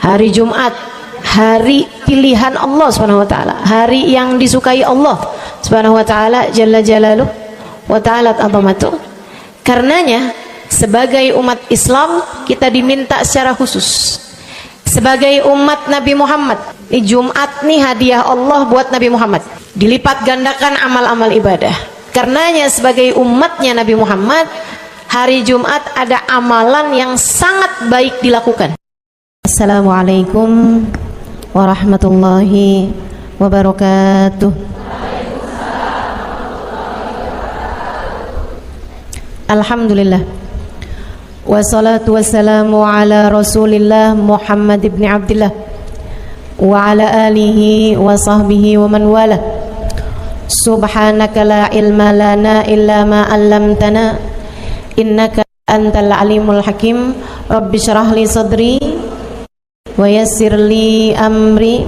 Hari Jumat, hari pilihan Allah Subhanahu wa taala, hari yang disukai Allah Subhanahu wa taala jalla jalaluh wa ta'ala azamatu. Karenanya sebagai umat Islam kita diminta secara khusus sebagai umat Nabi Muhammad, di Jumat nih hadiah Allah buat Nabi Muhammad, dilipat gandakan amal-amal ibadah. Karenanya sebagai umatnya Nabi Muhammad, hari Jumat ada amalan yang sangat baik dilakukan. Assalamualaikum warahmatullahi wabarakatuh. Alhamdulillah, wassalatu wassalamu ala rasulillah Muhammad ibn Abdillah wa ala alihi wa sahbihi wa man wala. Subhanaka la ilma lana illa ma 'allamtana innaka antal alimul hakim. Rabbi syrah li sadri wa yassir li amri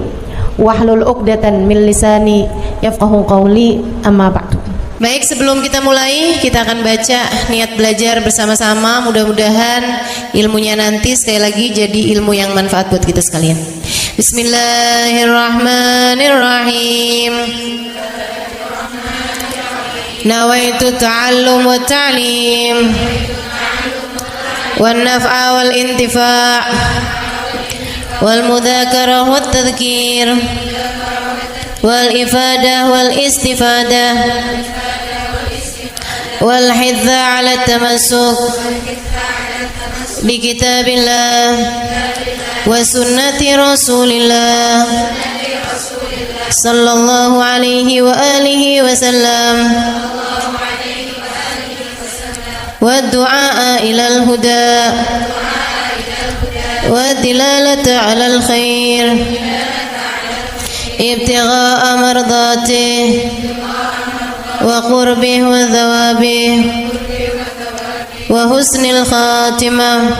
wahlul 'uqdatan min lisani yafqahu qawli, amma ba'du. Baik, sebelum kita mulai, kita akan baca niat belajar bersama-sama. Mudah-mudahan ilmunya nanti sekali lagi jadi ilmu yang manfaat buat kita sekalian. Bismillahirrahmanirrahim. Nawaitu ta'allum wa ta'lim wan naf'a wal intifa' wal mudzakarah wat tadhkir wal ifadah wal istifadah wal hidza 'ala tamassuk bi kitabillah wa sunnati rasulillah sallallahu alaihi wa alihi wasallam wa du'a ilal huda wa dilalata 'alal khair ibtigha'a mardatih wa qurbih wa thawabih wa husnil khatimah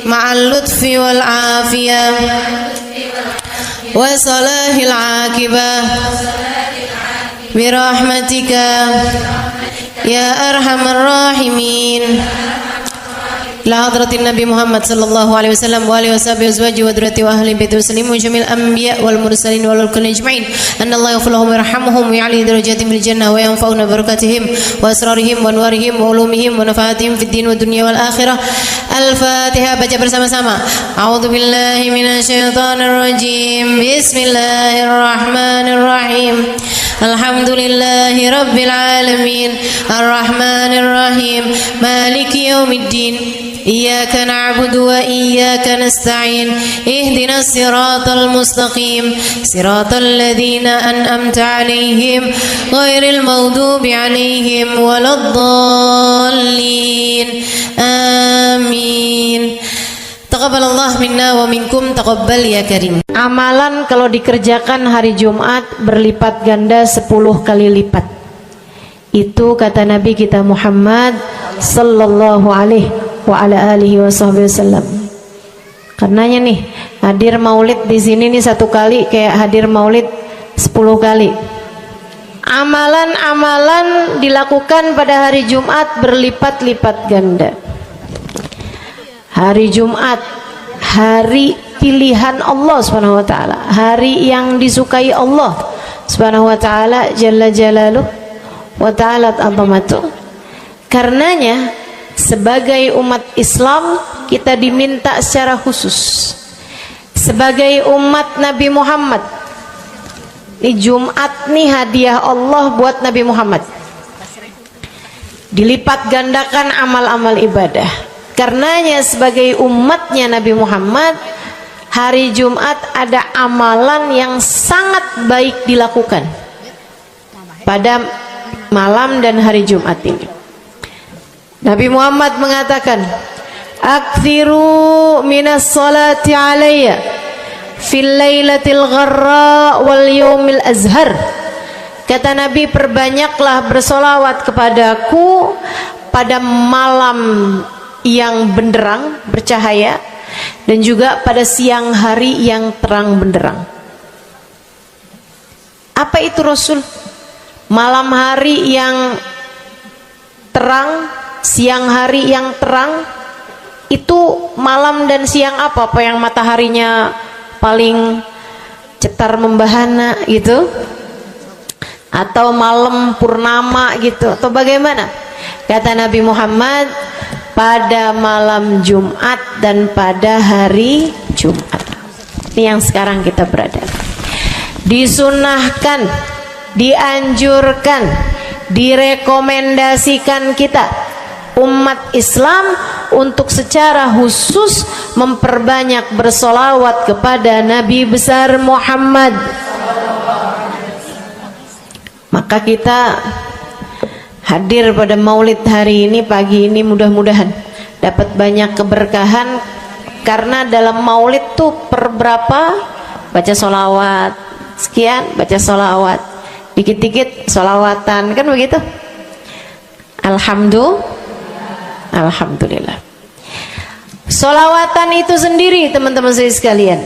ma'al lutfi wal afiyah wa salahil aqibah birahmatika ya arhamar rahimin. La hadratin Nabi Muhammad sallallahu alaihi wasallam wa alihi washabihi azwaji wa dzurriyyati wa ahli baiti muslimin jamil anbiya wal mursalin wal kulli ajma'in. Anna Allah yaghfiruhum wa yarhamuhum wa ya'li darajatihim fil jannah wa yanfa'una barakatihim wa asrarihim wa anwarihim wa ulumihim wa nafaatihim fid din wa dunya wal akhirah. Al-Fatihah, baca bersama-sama. A'udzu billahi minasyaitonir rajim. Bismillahirrahmanirrahim. Alhamdulillahi rabbil alamin arrahmanir rahim maliki yaumiddin iyyaka na'budu wa iyyaka nasta'in ihdinas siratal mustaqim siratal ladzina an'amta 'alaihim ghairil maghdubi 'alaihim waladdallin. Amin. Taqabbalallah minna wa minkum, taqabbal ya karim. Amalan kalau dikerjakan hari Jumat berlipat ganda 10 kali lipat. Itu kata Nabi kita Muhammad sallallahu alaihi wa ala alihi wasallam. Karenanya nih, hadir maulid di sini nih 1 kali kayak hadir maulid 10 kali. Amalan-amalan dilakukan pada hari Jumat berlipat-lipat ganda. Hari Jumat, hari pilihan Allah Subhanahu wa taala, hari yang disukai Allah Subhanahu wa taala jalla jalaluh wa ta'ala azamatu. Karenanya sebagai umat Islam kita diminta secara khusus sebagai umat Nabi Muhammad, di Jumat nih hadiah Allah buat Nabi Muhammad, dilipat gandakan amal-amal ibadah. Karenanya sebagai umatnya Nabi Muhammad, hari Jumat ada amalan yang sangat baik dilakukan pada malam dan hari Jumat ini. Nabi Muhammad mengatakan, "Aktsiru minas salati alayya fil lailatil gharra wal yaumil azhar." Kata Nabi, perbanyaklah bersolawat kepadaku pada malam yang benderang, bercahaya, dan juga pada siang hari yang terang benderang. Apa itu Rasul? Malam hari yang terang, siang hari yang terang, Itu malam dan siang apa yang mataharinya paling cetar membahana gitu, atau malam purnama gitu, atau bagaimana? Kata Nabi Muhammad, pada malam Jumat dan pada hari Jumat. Ini yang sekarang kita berada. Disunahkan, dianjurkan, direkomendasikan kita umat Islam untuk secara khusus memperbanyak bersolawat kepada Nabi besar Muhammad. Maka kita hadir pada maulid hari ini, pagi ini, mudah-mudahan dapat banyak keberkahan, karena dalam maulid tuh per berapa baca solawat sekian, baca solawat dikit-dikit, solawatan, kan begitu. Alhamdulillah. Solawatan itu sendiri, teman-teman saya sekalian,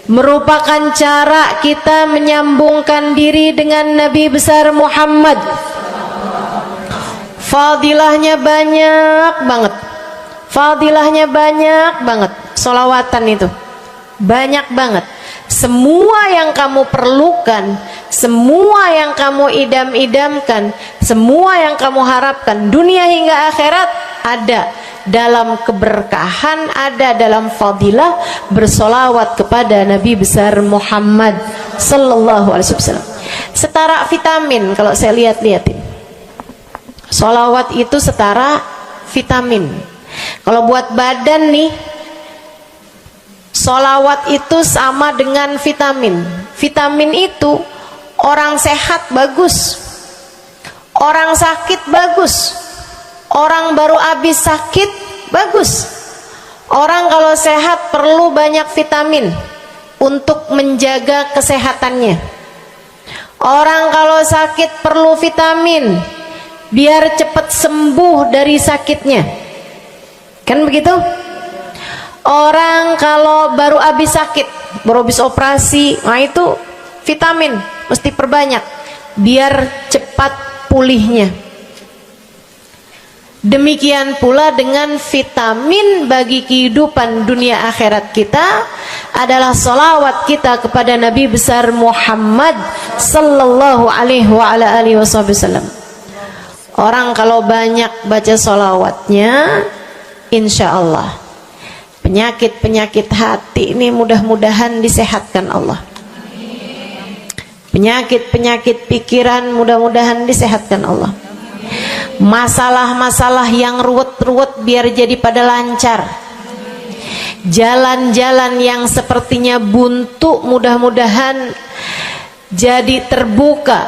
merupakan cara kita menyambungkan diri dengan Nabi besar Muhammad. Fadilahnya banyak banget, fadilahnya banyak banget. Solawatan itu banyak banget. Semua yang kamu perlukan, semua yang kamu idam-idamkan, semua yang kamu harapkan, dunia hingga akhirat, ada dalam keberkahan, ada dalam fadilah bersolawat kepada Nabi besar Muhammad sallallahu alaihi wasallam. Setara vitamin, kalau saya lihat-lihatin, solawat itu setara vitamin. Kalau buat badan nih, solawat itu sama dengan vitamin. Vitamin itu orang sehat bagus, orang sakit bagus, orang baru habis sakit bagus. Orang kalau sehat perlu banyak vitamin untuk menjaga kesehatannya. Orang kalau sakit perlu vitamin biar cepat sembuh dari sakitnya, kan begitu? Orang kalau baru habis sakit, baru habis operasi, nah itu vitamin mesti perbanyak biar cepat pulihnya. Demikian pula dengan vitamin bagi kehidupan dunia akhirat kita adalah salawat kita kepada Nabi besar Muhammad sallallahu alaihi wasallam. Orang kalau banyak baca salawatnya, insya Allah penyakit-penyakit hati ini mudah-mudahan disehatkan Allah. Penyakit-penyakit pikiran mudah-mudahan disehatkan Allah. Masalah-masalah yang ruwet-ruwet biar jadi pada lancar. Jalan-jalan yang sepertinya buntu mudah-mudahan jadi terbuka.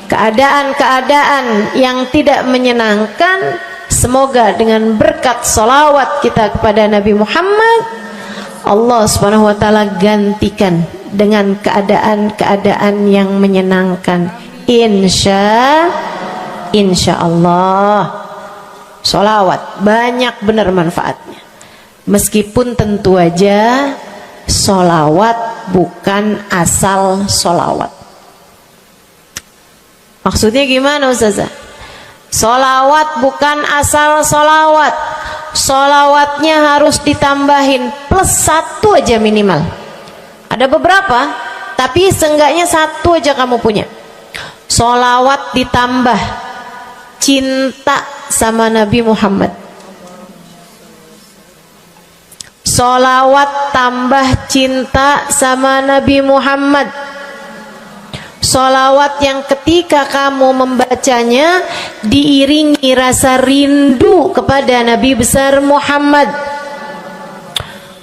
Keadaan-keadaan yang tidak menyenangkan, semoga dengan berkat salawat kita kepada Nabi Muhammad, Allah subhanahu wa ta'ala gantikan dengan keadaan-keadaan yang menyenangkan. Insya Allah. Salawat banyak benar manfaatnya. Meskipun tentu aja salawat bukan asal salawat. Maksudnya gimana Ustazah? Salawat bukan asal salawat. Salawatnya harus ditambahin plus 1 aja minimal. Ada beberapa, tapi seenggaknya 1 aja kamu punya. Salawat ditambah cinta sama Nabi Muhammad. Salawat tambah cinta sama Nabi Muhammad. Salawat yang ketika kamu membacanya diiringi rasa rindu kepada Nabi besar Muhammad.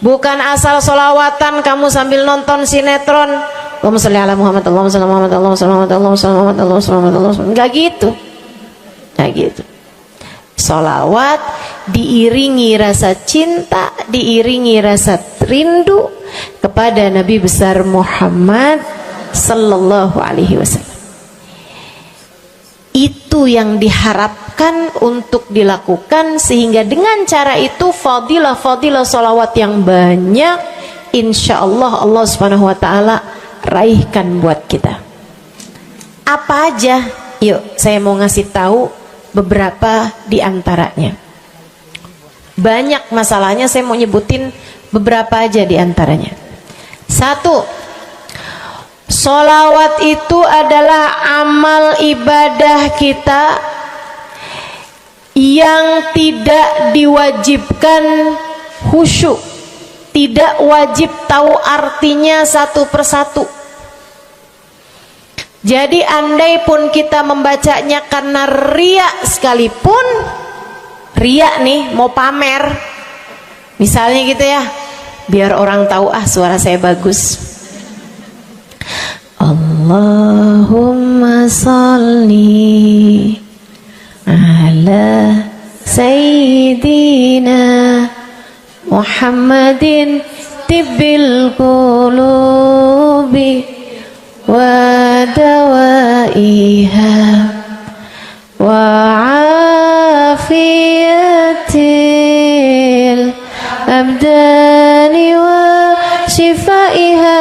Bukan asal salawatan kamu sambil nonton sinetron, Allahumma sholli ala Muhammad, Allahumma sholli ala Muhammad, Allahumma sholli ala Muhammad, Allahumma sholli ala Muhammad, Allahumma sholli ala Muhammad. Enggak gitu. Enggak gitu. Salawat diiringi rasa cinta, diiringi rasa rindu kepada Nabi besar Muhammad sallallahu alaihi wasallam. Itu yang diharapkan untuk dilakukan, sehingga dengan cara itu fadilah-fadilah salawat yang banyak insya Allah Allah subhanahu wa ta'ala raihkan buat kita. Apa aja? Yuk saya mau ngasih tahu beberapa di antaranya. Banyak masalahnya, saya mau nyebutin beberapa aja di antaranya. Satu, sholawat itu adalah amal ibadah kita yang tidak diwajibkan khusyuk, tidak wajib tahu artinya satu persatu. Jadi andai pun kita membacanya karena riya sekalipun, riya nih mau pamer, misalnya gitu ya, biar orang tahu suara saya bagus. Allahumma sholli ala sayyidina Muhammadin tibbil qulubi wa dawaiha wa afiyatil abdani wa shifaiha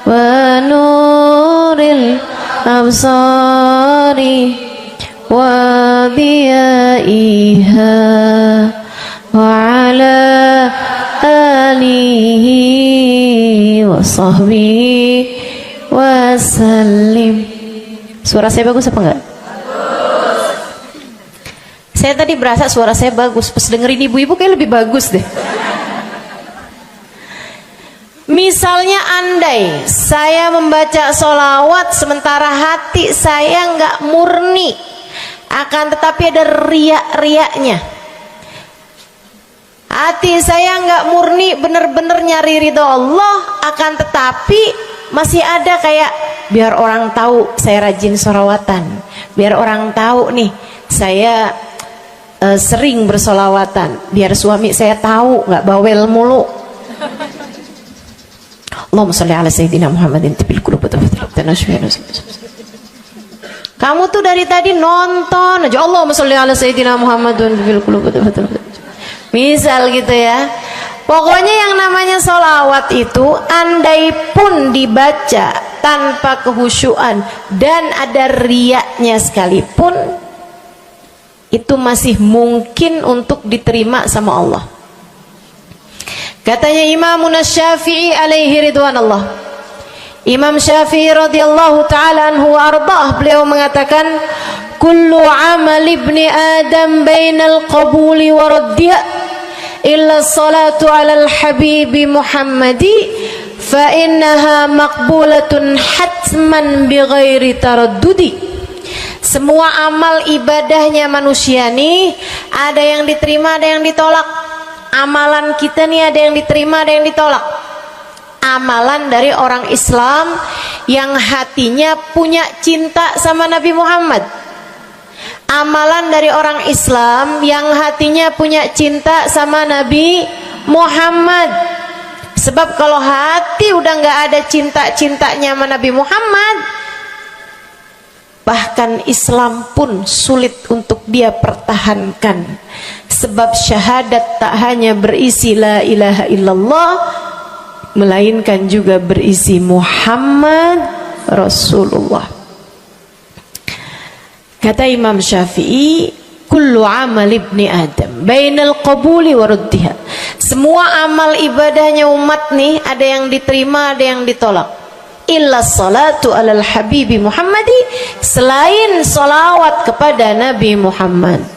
wa nuril absari wa diyaiha wa ala alihi wa sahbihi wasallim. Suara saya bagus apa enggak? Bagus. Saya tadi berasa suara saya bagus, pas dengerin ibu-ibu kayak lebih bagus deh. Misalnya andai saya membaca sholawat sementara hati saya nggak murni, akan tetapi ada riak-riaknya. Hati saya nggak murni bener-bener nyari ridho Allah, akan tetapi masih ada kayak biar orang tahu saya rajin sholawatan, biar orang tahu nih saya sering bersolawatan, biar suami saya tahu nggak bawel mulu. Allahumma sholli ala sayyidina Muhammadin tibil qulubi. Kamu tuh dari tadi nonton aja Allahumma sholli ala sayyidina Muhammadin tibil qulubi. Misal gitu ya. Pokoknya yang namanya sholawat itu andai pun dibaca tanpa kehusyuan dan ada riaknya sekalipun, itu masih mungkin untuk diterima sama Allah. Katanya Imam Syafi'i alaihi ridwanullah, Imam Syafi'i radhiyallahu ta'ala anhu wa ardhah, beliau mengatakan kullu amal ibni adam bainal qabuli wa raddiha illa salatu alal habibi Muhammadi fa innaha maqbulatun hatman bighairi taraddudi. Semua amal ibadahnya manusia nih ada yang diterima, ada yang ditolak. Amalan kita nih ada yang diterima, ada yang ditolak. Amalan dari orang Islam yang hatinya punya cinta sama Nabi Muhammad, amalan dari orang Islam yang hatinya punya cinta sama Nabi Muhammad. Sebab kalau hati udah nggak ada cinta-cintanya sama Nabi Muhammad, bahkan Islam pun sulit untuk dia pertahankan. Sebab syahadat tak hanya berisi la ilaha illallah, melainkan juga berisi Muhammad Rasulullah. Kata Imam Syafi'i, kullu amal ibni adam bainal qabuli wa raddiha. Semua amal ibadahnya umat nih ada yang diterima, ada yang ditolak. Illa salatu alal habibi Muhammadi, selain salawat kepada Nabi Muhammad.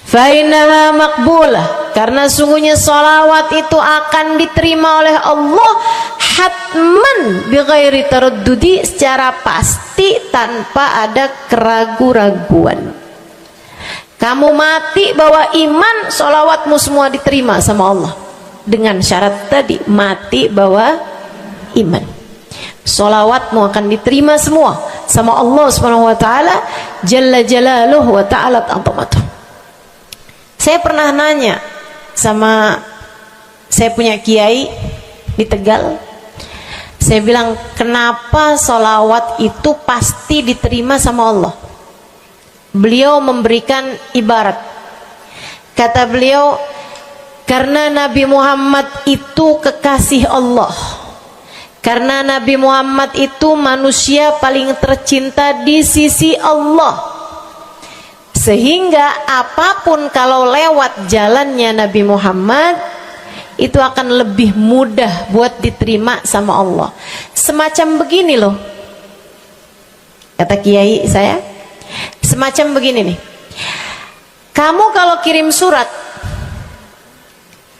Fa innaha maqbulah, karena sungguhnya salawat itu akan diterima oleh Allah hatman bighairi taraddudi, secara pasti tanpa ada keraguan-raguan. Kamu mati bawa iman, sholawatmu semua diterima sama Allah. Dengan syarat tadi, mati bawa iman, sholawatmu akan diterima semua sama Allah subhanahu wa ta'ala jalla jalaluhu wa ta'ala azamatuh. Saya pernah nanya sama saya punya kiai di Tegal. Saya bilang, kenapa sholawat itu pasti diterima sama Allah? Beliau memberikan ibarat. Kata beliau, karena Nabi Muhammad itu kekasih Allah. Karena Nabi Muhammad itu manusia paling tercinta di sisi Allah. Sehingga apapun kalau lewat jalannya Nabi Muhammad itu akan lebih mudah buat diterima sama Allah. Semacam begini loh, kata kiai saya, semacam begini nih. Kamu kalau kirim surat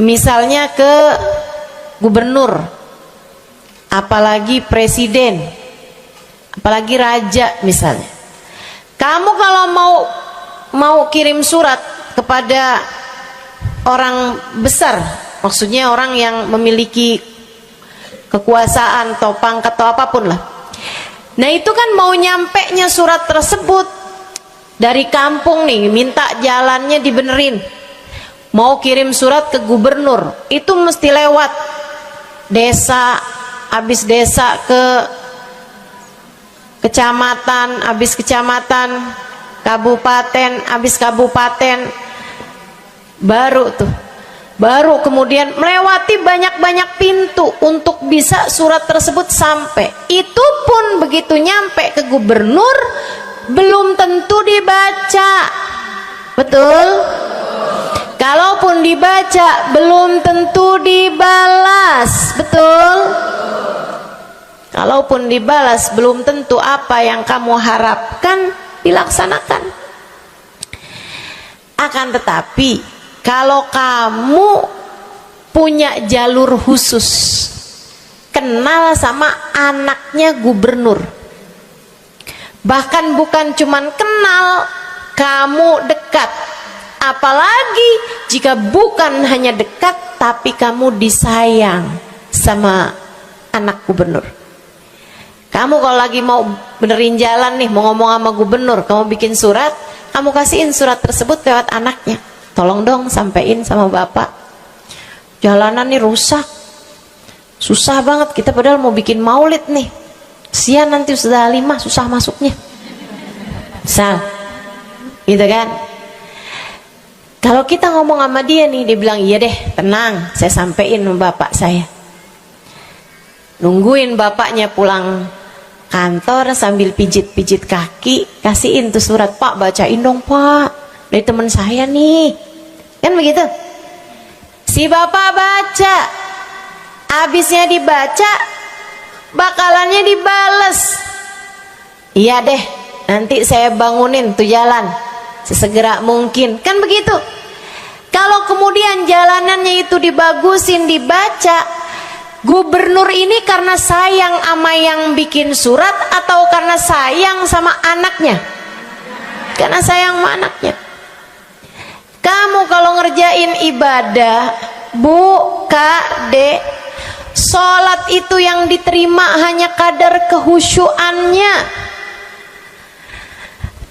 misalnya ke gubernur, apalagi presiden, apalagi raja misalnya, kamu kalau mau kirim surat kepada orang besar, maksudnya orang yang memiliki kekuasaan atau pangkat atau apapun lah. Nah itu kan mau nyampe nya surat tersebut dari kampung nih, minta jalannya dibenerin, mau kirim surat ke gubernur, itu mesti lewat desa, habis desa ke kecamatan, habis kecamatan, kabupaten, habis kabupaten, baru kemudian melewati banyak-banyak pintu untuk bisa surat tersebut sampai. Itu pun begitu nyampe ke gubernur belum tentu dibaca, betul? Kalaupun dibaca belum tentu dibalas, betul? Kalaupun dibalas belum tentu apa yang kamu harapkan dilaksanakan. Akan tetapi kalau kamu punya jalur khusus, kenal sama anaknya gubernur, bahkan bukan cuman kenal, kamu dekat, apalagi jika bukan hanya dekat tapi kamu disayang sama anak gubernur. Kamu kalau lagi mau benerin jalan nih, mau ngomong sama gubernur, kamu bikin surat, kamu kasihin surat tersebut lewat anaknya, tolong dong sampein sama bapak, jalanan nih rusak, susah banget, kita padahal mau bikin maulid nih, sian nanti sudah 5 susah masuknya, misal gitu kan. Kalau kita ngomong sama dia nih, dia bilang iya deh, tenang, saya sampein sama bapak saya. Nungguin bapaknya pulang kantor sambil pijit-pijit kaki, kasihin tuh surat, Pak bacain dong Pak, dari teman saya nih, kan begitu. Si bapak baca, abisnya dibaca, bakalannya dibales, iya deh, nanti saya bangunin tuh jalan sesegera mungkin, kan begitu. Kalau kemudian jalanannya itu dibagusin, dibaca, gubernur ini karena sayang sama yang bikin surat atau karena sayang sama anaknya? Karena sayang sama anaknya. Kamu kalau ngerjain ibadah, Bu, Kak, Dek, sholat itu yang diterima hanya kadar kehusyuannya.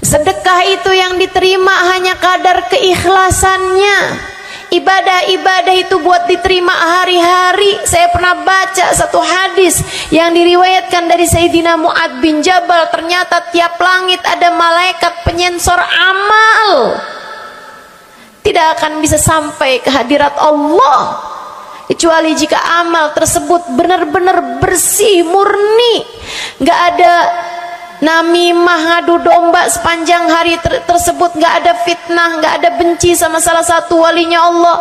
Sedekah itu yang diterima hanya kadar keikhlasannya. Ibadah-ibadah itu buat diterima hari-hari. Saya pernah baca satu hadis yang diriwayatkan dari Sayyidina Mu'ad bin Jabal, ternyata tiap langit ada malaikat penyensor amal, tidak akan bisa sampai ke hadirat Allah kecuali jika amal tersebut benar-benar bersih, murni, nggak ada namimah, ngadu domba sepanjang hari tersebut, nggak ada fitnah, nggak ada benci sama salah satu walinya Allah.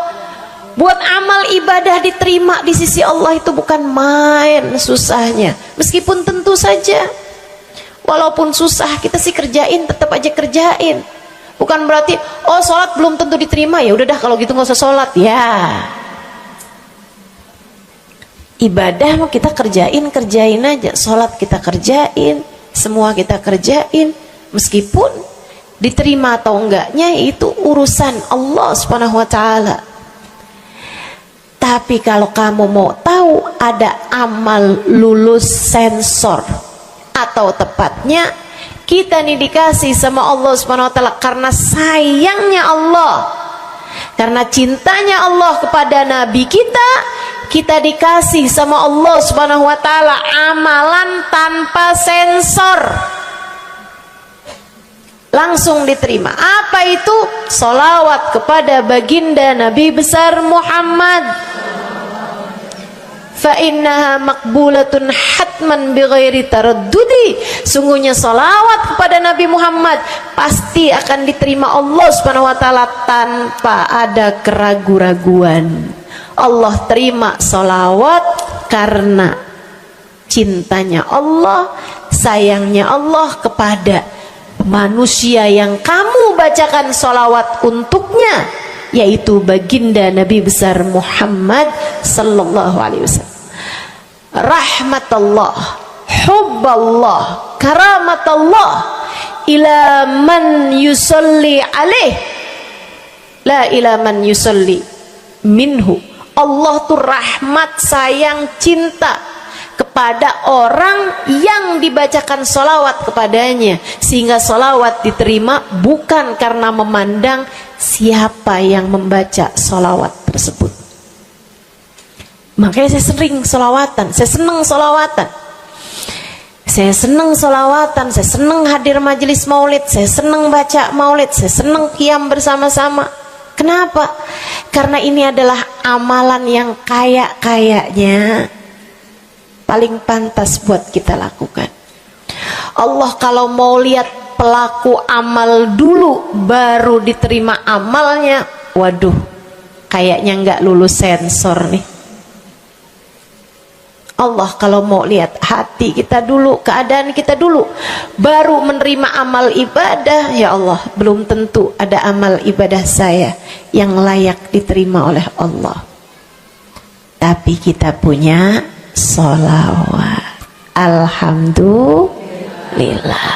Buat amal ibadah diterima di sisi Allah itu bukan main susahnya. Meskipun tentu saja walaupun susah kita sih kerjain, tetap aja kerjain. Bukan berarti oh sholat belum tentu diterima, ya udah dah kalau gitu nggak usah sholat ya. Ibadah mau kita kerjain aja, sholat kita kerjain, semua kita kerjain, meskipun diterima atau enggaknya itu urusan Allah Subhanahu wa taala. Tapi kalau kamu mau tahu, ada amal lulus sensor, atau tepatnya kita nih dikasih sama Allah Subhanahu wa taala karena sayangnya Allah, karena cintanya Allah kepada nabi kita, kita dikasih sama Allah Subhanahu wa taala amalan tanpa sensor, langsung diterima. Apa itu? Sholawat kepada baginda Nabi besar Muhammad. fa innaha maqbulatun hatman bighairi taraddudi. Sungguhnya salawat kepada Nabi Muhammad pasti akan diterima Allah Subhanahu wa taala tanpa ada keraguan-raguan. Allah terima salawat karena cintanya Allah, sayangnya Allah kepada manusia yang kamu bacakan salawat untuknya, yaitu baginda Nabi besar Muhammad sallallahu alaihi wasallam. Rahmatullah, hubballah, karamatullah ila man yusalli alaih, la ila man yusalli minhu. Allah tuh rahmat, sayang, cinta kepada orang yang dibacakan solawat kepadanya, sehingga solawat diterima bukan karena memandang siapa yang membaca solawat tersebut. Makanya saya sering solawatan, saya senang solawatan, saya senang solawatan, saya senang hadir majelis maulid, saya senang baca maulid, saya senang qiyam bersama-sama. Kenapa? Karena ini adalah amalan yang kayaknya paling pantas buat kita lakukan. Allah kalau mau lihat pelaku amal dulu baru diterima amalnya, waduh, kayaknya nggak lulus sensor nih. Allah kalau mau lihat hati kita dulu, keadaan kita dulu, baru menerima amal ibadah, ya Allah, belum tentu ada amal ibadah saya yang layak diterima oleh Allah. Tapi kita punya sholawat, alhamdulillah.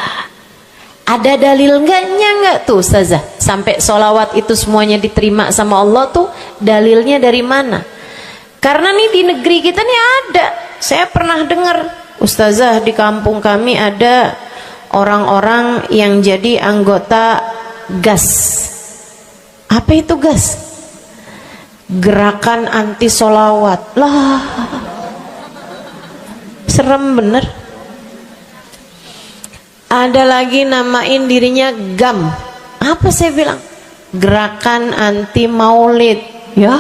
Ada dalil nggak tuh Ustazah sampai sholawat itu semuanya diterima sama Allah tuh? Dalilnya dari mana? Karena nih di negeri kita nih ada, saya pernah dengar Ustazah, di kampung kami ada orang-orang yang jadi anggota GAS. Apa itu GAS? Gerakan anti sholawat. Lah, serem bener. Ada lagi namain dirinya GAM. Apa saya bilang? Gerakan anti maulid. Ya,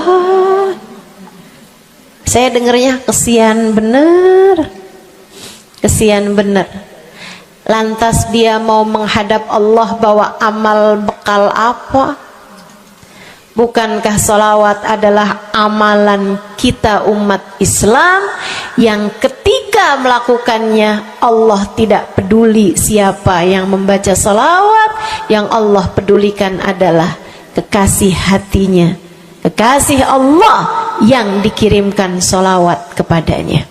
saya dengernya kesian bener, kesian bener. Lantas dia mau menghadap Allah bawa amal bekal apa? Bukankah sholawat adalah amalan kita umat Islam yang ketika melakukannya Allah tidak peduli siapa yang membaca sholawat, yang Allah pedulikan adalah kekasih hatinya, kekasih Allah yang dikirimkan sholawat kepadanya,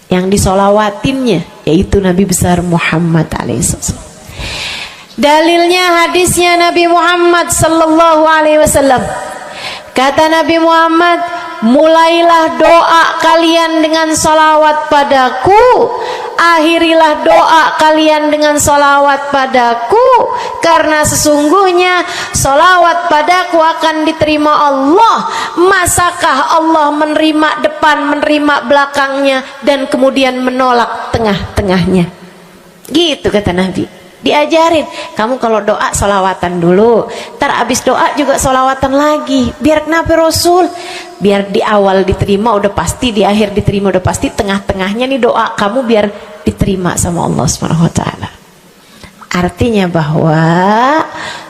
yang disolawatinnya yaitu Nabi besar Muhammad alaihissalam. Dalilnya hadisnya Nabi Muhammad sallallahu alaihi wasallam. Kata Nabi Muhammad, mulailah doa kalian dengan salawat padaku, akhirilah doa kalian dengan salawat padaku, karena sesungguhnya salawat padaku akan diterima Allah. Masakah Allah menerima depan, menerima belakangnya, dan kemudian menolak tengah-tengahnya? Gitu kata Nabi. Diajarin, kamu kalau doa solawatan dulu, ntar abis doa juga solawatan lagi. Biar kenapa Rasul? Biar di awal diterima udah pasti, di akhir diterima udah pasti, tengah-tengahnya nih doa kamu biar diterima sama Allah Subhanahu wa taala. Artinya bahwa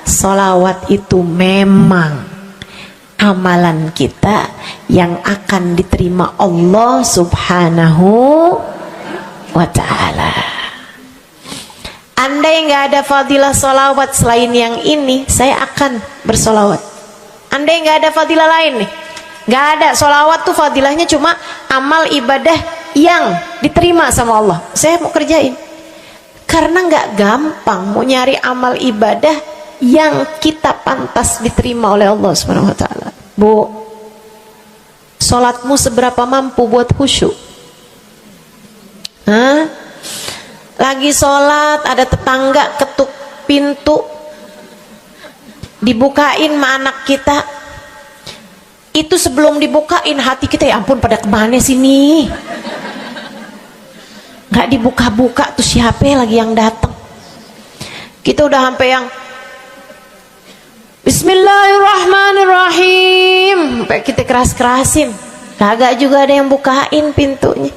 solawat itu memang amalan kita yang akan diterima Allah Subhanahu wa taala. Andai nggak ada fadilah solawat selain yang ini, saya akan bersolawat. Andai nggak ada fadilah lain nih, nggak ada solawat tuh fadilahnya cuma amal ibadah yang diterima sama Allah, saya mau kerjain. Karena nggak gampang mau nyari amal ibadah yang kita pantas diterima oleh Allah Subhanahu wa taala. Bu, sholatmu seberapa mampu buat khusyuk? Hah? Lagi sholat ada tetangga ketuk pintu, dibukain sama anak kita. Itu sebelum dibukain hati kita, ya ampun pada kemana sini? Gak dibuka-buka tuh siapa lagi yang datang? Kita udah sampai yang Bismillahirrahmanirrahim, sampai kita keras-kerasin. kagak juga ada yang bukain pintunya.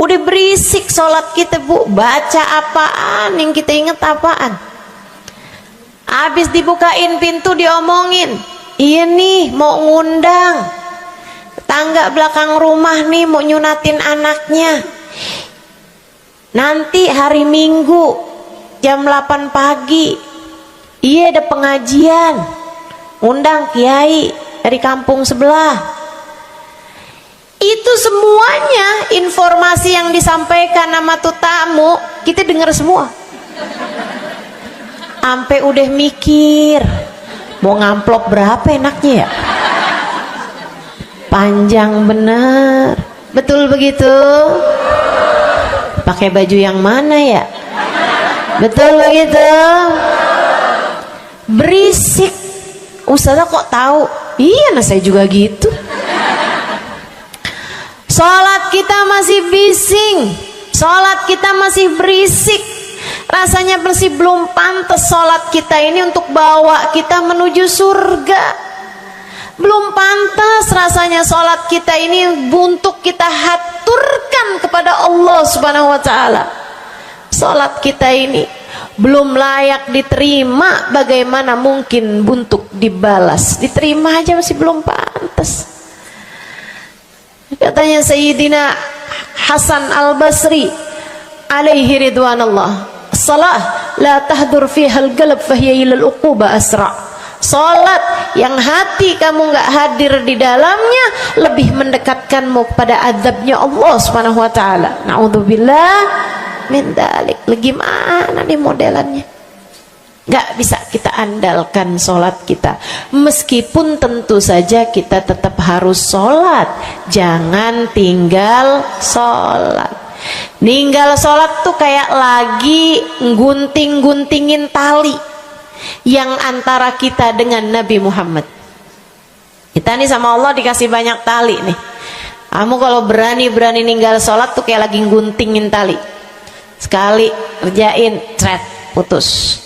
Udah berisik sholat kita Bu, baca apaan, yang kita inget apaan. Habis dibukain pintu diomongin, iya nih mau ngundang tangga belakang rumah nih, mau nyunatin anaknya nanti hari Minggu jam 8 pagi. Iya ada pengajian, undang kiai dari kampung sebelah. Itu semuanya informasi yang disampaikan sama tuh tamu kita dengar semua. Sampai udah mikir mau ngamplop berapa enaknya ya, panjang bener, betul begitu? Pakai baju yang mana ya, betul begitu? Berisik. Ustazah kok tahu? Iya, nah saya juga gitu. Sholat kita masih bising, sholat kita masih berisik, rasanya masih belum pantas sholat kita ini untuk bawa kita menuju surga. Belum pantas rasanya sholat kita ini untuk kita haturkan kepada Allah Subhanahu wa ta'ala. Sholat kita ini belum layak diterima, bagaimana mungkin untuk dibalas? Diterima aja masih belum pantas. Katanya Sayyidina Hasan Al-Basri alaihi ridwanallah, salah la tahdur fiha al-qalb fahiya ila al-uquba asra. Salat yang hati kamu nggak hadir di dalamnya lebih mendekatkanmu kepada azabnya Allah Subhanahu wa taala. Naudzubillah min dzalik. Gimana nih modelannya? Gak bisa kita andalkan sholat kita, meskipun tentu saja kita tetap harus sholat. Jangan tinggal sholat. Ninggal sholat tuh kayak lagi gunting-guntingin tali yang antara kita dengan Nabi Muhammad. Kita nih sama Allah dikasih banyak tali nih. Kamu kalau berani-berani ninggal sholat tuh kayak lagi guntingin tali. Sekali kerjain, cret, putus.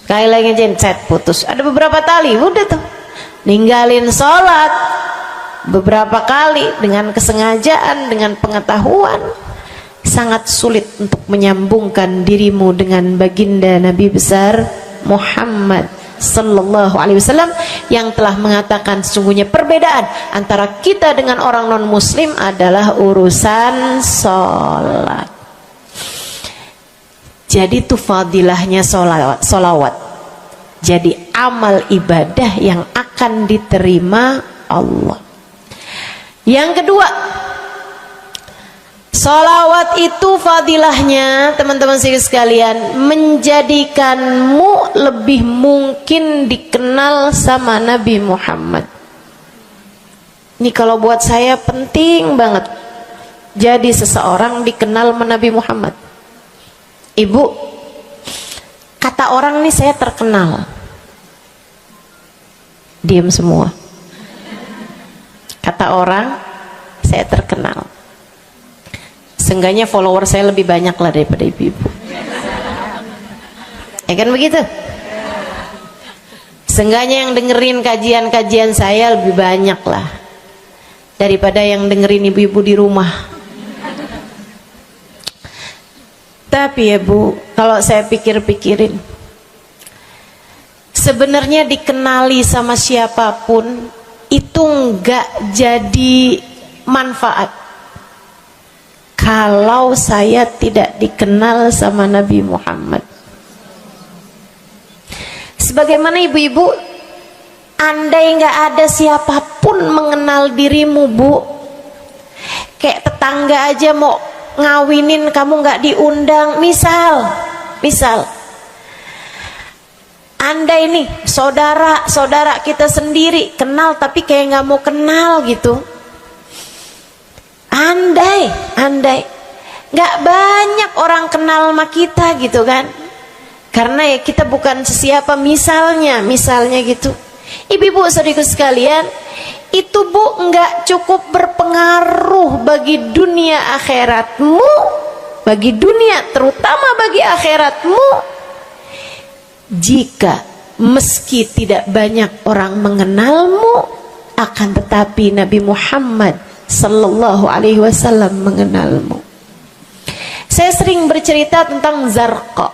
Sekali lagi jencet, putus. Ada beberapa tali, udah tuh ninggalin sholat beberapa kali dengan kesengajaan, dengan pengetahuan, sangat sulit untuk menyambungkan dirimu dengan baginda Nabi besar Muhammad sallallahu alaihi wasallam yang telah mengatakan sesungguhnya perbedaan antara kita dengan orang non muslim adalah urusan sholat. Jadi itu fadilahnya solawat. Jadi amal ibadah yang akan diterima Allah. Yang kedua, solawat itu fadilahnya teman-teman sekalian menjadikanmu lebih mungkin dikenal sama Nabi Muhammad. Ini kalau buat saya penting banget. Jadi seseorang dikenal sama Nabi Muhammad. Ibu, kata orang nih saya terkenal. Diam semua. Kata orang saya terkenal. Seenggaknya follower saya lebih banyak lah daripada ibu-ibu. Ya kan begitu? Seenggaknya yang dengerin kajian-kajian saya lebih banyak lah daripada yang dengerin ibu-ibu di rumah. Tapi ya Bu, kalau saya pikir-pikirin, sebenarnya dikenali sama siapapun itu enggak jadi manfaat kalau saya tidak dikenal sama Nabi Muhammad. Sebagaimana ibu-ibu, andai enggak ada siapapun mengenal dirimu Bu, kayak tetangga aja mau ngawinin kamu nggak diundang, misal andai nih saudara kita sendiri kenal tapi kayak nggak mau kenal gitu, andai nggak banyak orang kenal sama kita gitu kan, karena ya kita bukan sesiapa, misalnya gitu. Ibu-ibu saudaraku sekalian, itu Bu nggak cukup berpengaruh bagi dunia akhiratmu, bagi dunia terutama bagi akhiratmu, jika meski tidak banyak orang mengenalmu akan tetapi Nabi Muhammad sallallahu alaihi wasallam mengenalmu. Saya sering bercerita tentang Zarqa,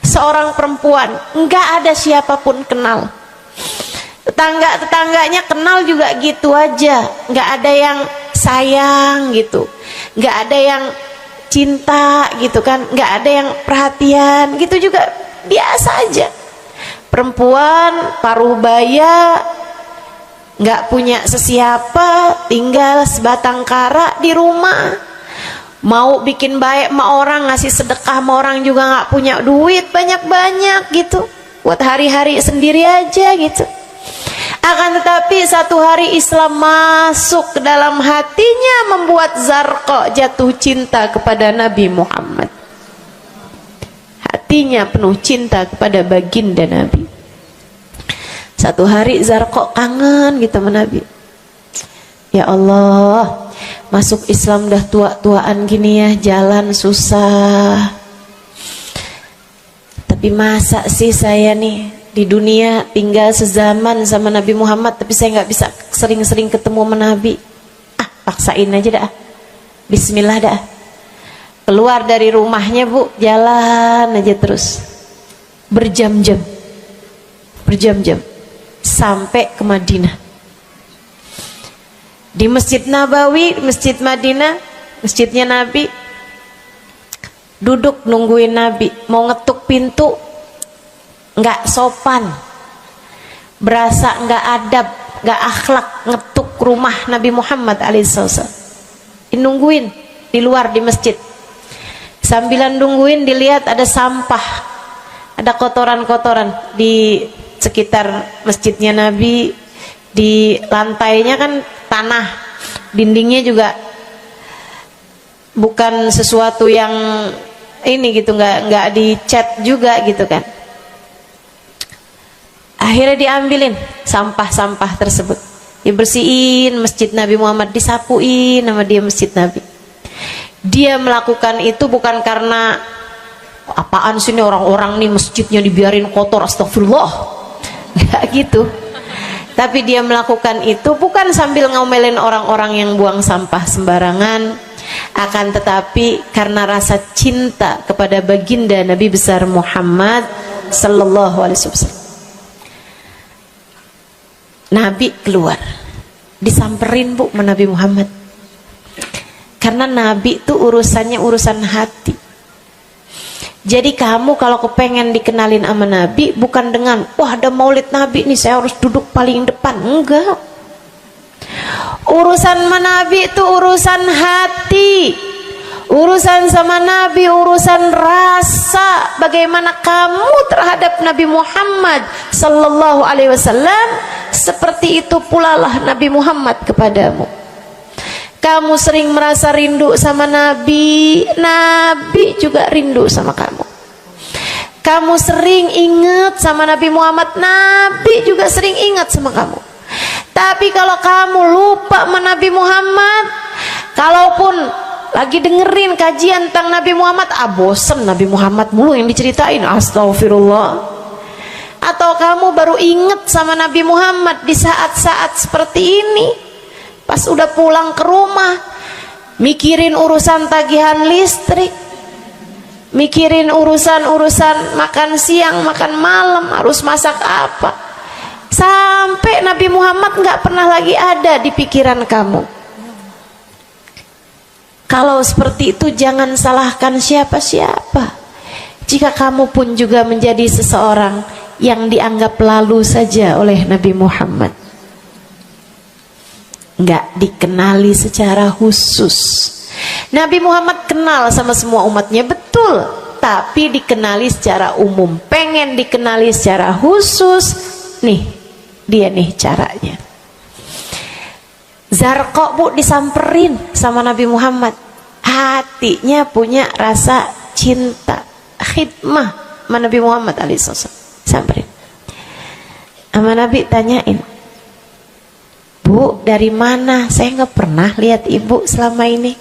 seorang perempuan, enggak ada siapapun kenal. Tetangga-tetangganya kenal juga gitu aja, enggak ada yang sayang gitu, enggak ada yang cinta gitu kan, enggak ada yang perhatian gitu, juga biasa aja. Perempuan paruh baya, nggak punya sesiapa, tinggal sebatang kara di rumah. Mau bikin baik sama orang, ngasih sedekah sama orang juga nggak punya duit banyak-banyak gitu, buat hari-hari sendiri aja gitu. Akan tetapi satu hari Islam masuk ke dalam hatinya, membuat Zarqa jatuh cinta kepada Nabi Muhammad. Hatinya penuh cinta kepada baginda Nabi. Satu hari Zarqa kangen gitu sama Nabi. Ya Allah, masuk Islam dah tua-tuaan gini ya, jalan susah. Tapi masa sih saya nih di dunia tinggal sezaman sama Nabi Muhammad, tapi saya nggak bisa sering-sering ketemu sama Nabi. Paksain aja dah. Bismillah dah. Keluar dari rumahnya bu, jalan aja terus berjam-jam sampai ke Madinah. Di Masjid Nabawi, Masjid Madinah, masjidnya Nabi, duduk nungguin Nabi. Mau ngetuk pintu nggak sopan, berasa nggak adab, nggak akhlak ngetuk rumah Nabi Muhammad alaihissalam. Nungguin di luar di masjid. Sambilan nungguin dilihat ada sampah, ada kotoran-kotoran di sekitar masjidnya Nabi. Di lantainya kan tanah, dindingnya juga bukan sesuatu yang ini gitu, nggak dicat juga gitu kan. Akhirnya diambilin sampah-sampah tersebut, dibersihin masjid Nabi Muhammad, disapuin sama dia masjid Nabi. Dia melakukan itu bukan karena apaan sih ini orang-orang nih masjidnya dibiarin kotor, astagfirullah, nggak gitu. Tapi dia melakukan itu bukan sambil ngomelin orang-orang yang buang sampah sembarangan, akan tetapi karena rasa cinta kepada baginda Nabi besar Muhammad sallallahu alaihi wasallam. Nabi keluar, disamperin bu sama Nabi Muhammad. Karena Nabi itu urusannya urusan hati. Jadi kamu kalau kepengen dikenalin sama Nabi, bukan dengan wah ada maulid Nabi nih saya harus duduk paling depan, enggak. Urusan sama Nabi itu urusan hati. Urusan sama Nabi urusan rasa, bagaimana kamu terhadap Nabi Muhammad sallallahu alaihi wasallam, seperti itu pula lah Nabi Muhammad kepadamu. Kamu sering merasa rindu sama Nabi, Nabi juga rindu sama kamu. Kamu sering ingat sama Nabi Muhammad, Nabi juga sering ingat sama kamu. Tapi kalau kamu lupa sama Nabi Muhammad, kalaupun lagi dengerin kajian tentang Nabi Muhammad, bosen Nabi Muhammad mulu yang diceritain, astagfirullah. Atau kamu baru ingat sama Nabi Muhammad di saat-saat seperti ini, pas udah pulang ke rumah, mikirin urusan tagihan listrik, mikirin urusan makan siang, makan malam, harus masak apa, sampai Nabi Muhammad nggak pernah lagi ada di pikiran kamu. Kalau seperti itu jangan salahkan siapa-siapa. Jika kamu pun juga menjadi seseorang yang dianggap lalu saja oleh Nabi Muhammad, nggak dikenali secara khusus. Nabi Muhammad kenal sama semua umatnya, betul, tapi dikenali secara umum. Pengen dikenali secara khusus, nih dia nih caranya. Zarqa bu disamperin sama Nabi Muhammad, hatinya punya rasa cinta, khidmah sama Nabi Muhammad alaihissalam. Samperin sama Nabi, tanyain, Bu, dari mana? Saya nggak pernah lihat ibu selama ini.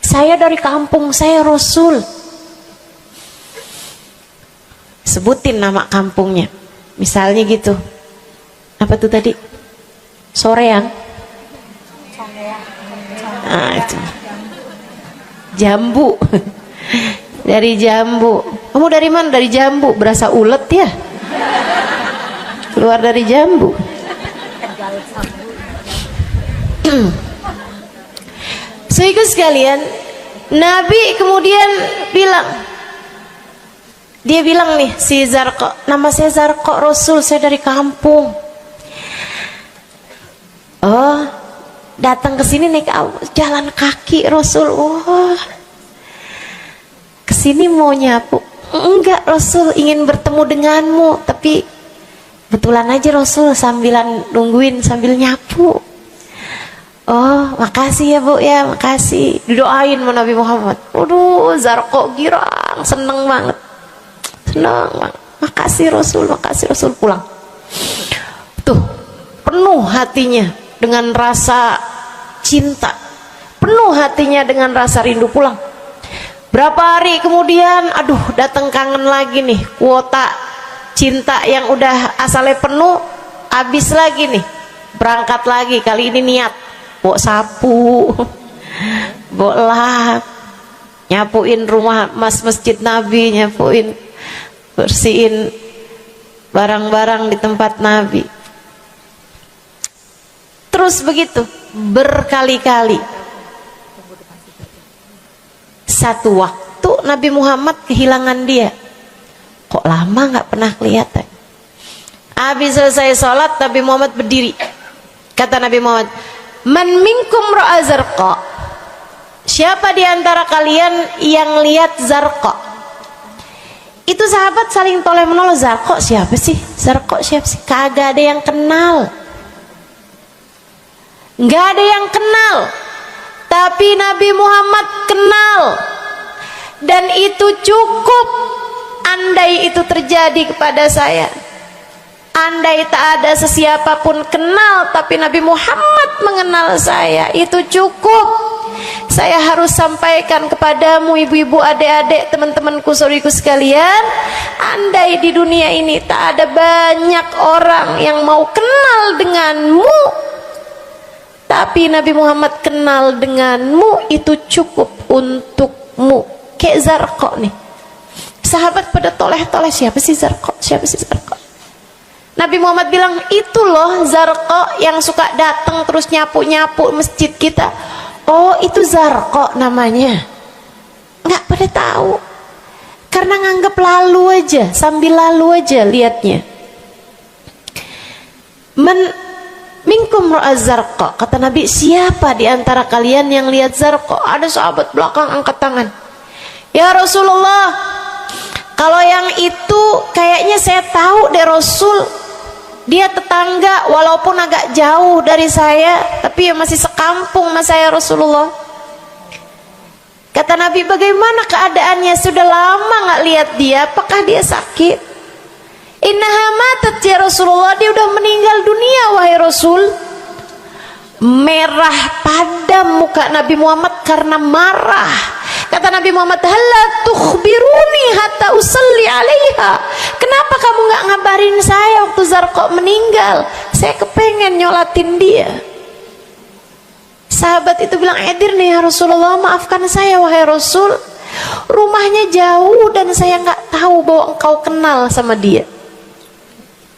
Saya dari kampung, saya Rasul. Sebutin nama kampungnya. Misalnya gitu. Apa tuh tadi? Soreang. Nah, itu. Jambu. Dari jambu. Kamu dari mana? Dari jambu. Berasa ulet ya? Keluar dari jambu. Sehingga sekalian, Nabi kemudian bilang, dia bilang nih si Zarqa, nama saya Zarqa Rasul, saya dari kampung. Oh, datang ke sini naik jalan kaki Rasul. Oh, kesini mau nyapu? Enggak Rasul, ingin bertemu denganmu, tapi betulan aja Rasul sambilan nungguin sambil nyapu. Oh, makasih ya Bu ya, makasih. Didoain sama Nabi Muhammad. Waduh, Zarqa girang, seneng banget. Seneng banget. Makasih Rasul pulang. Tuh, penuh hatinya dengan rasa cinta. Penuh hatinya dengan rasa rindu pulang. Berapa hari kemudian, aduh datang kangen lagi nih. Kuota cinta yang udah asalnya penuh, habis lagi nih. Berangkat lagi, kali ini niat. Bawa sapu, bawa lap, nyapuin rumah masjid Nabi, nyapuin, bersihin barang-barang di tempat Nabi. Terus begitu berkali-kali. Satu waktu Nabi Muhammad kehilangan dia. Kok lama nggak pernah kelihatan. Habis selesai sholat, Nabi Muhammad berdiri. Kata Nabi Muhammad, man minkum ra'a Zarqa, siapa di antara kalian yang lihat Zarqa? Itu sahabat saling toleh menolong. Zarqa siapa sih? Zarqa siapa sih? Kagak ada yang kenal, nggak ada yang kenal. Tapi Nabi Muhammad kenal, dan itu cukup. Andai itu terjadi kepada saya, andai tak ada sesiapa pun kenal, tapi Nabi Muhammad mengenal saya, itu cukup. Saya harus sampaikan kepadamu ibu-ibu, adik-adik, teman-temanku, saudariku sekalian, andai di dunia ini tak ada banyak orang yang mau kenal denganmu, tapi Nabi Muhammad kenal denganmu, itu cukup untukmu. Kayak Zarqa nih, sahabat pada toleh-toleh, siapa sih Zarqa? Siapa sih Zarqa? Nabi Muhammad bilang, itu loh Zarqa yang suka datang terus nyapu-nyapu masjid kita. Oh, itu Zarqa namanya. Nggak pada tahu, karena nganggap lalu aja, sambil lalu aja liatnya. Minkum ra'a Zarqa, kata Nabi, siapa di antara kalian yang lihat Zarqa? Ada sahabat belakang angkat tangan. Ya Rasulullah, kalau yang itu kayaknya saya tahu deh Rasul. Dia tetangga, walaupun agak jauh dari saya, tapi ya masih sekampung sama saya Rasulullah. Kata Nabi, bagaimana keadaannya? Sudah lama nggak lihat dia, apakah dia sakit? Innaha matat ya Rasulullah, dia udah meninggal dunia wahai Rasul. Merah padam muka Nabi Muhammad karena marah. Kata Nabi Muhammad, halla tukhbiruni hatta usalli alaiha. Kenapa kamu nggak ngabarin saya waktu Zarqa meninggal? Saya kepengen nyolatin dia. Sahabat itu bilang, edir nih ya Rasulullah, maafkan saya wahai Rasul, rumahnya jauh dan saya nggak tahu bahwa engkau kenal sama dia.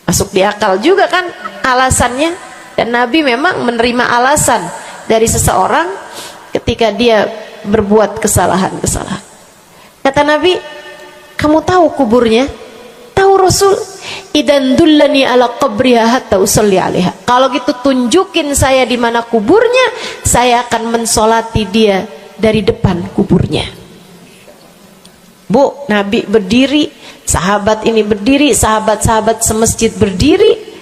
Masuk di akal juga kan alasannya. Dan Nabi memang menerima alasan dari seseorang ketika dia berbuat kesalahan-kesalahan. Kata Nabi, kamu tahu kuburnya? Tahu Rasul? Idan dullani ala qabriha hatta usalli alaiha. Kalau gitu tunjukin saya di mana kuburnya, saya akan mensolati dia dari depan kuburnya. Bu, Nabi berdiri, sahabat ini berdiri, sahabat-sahabat semasjid berdiri.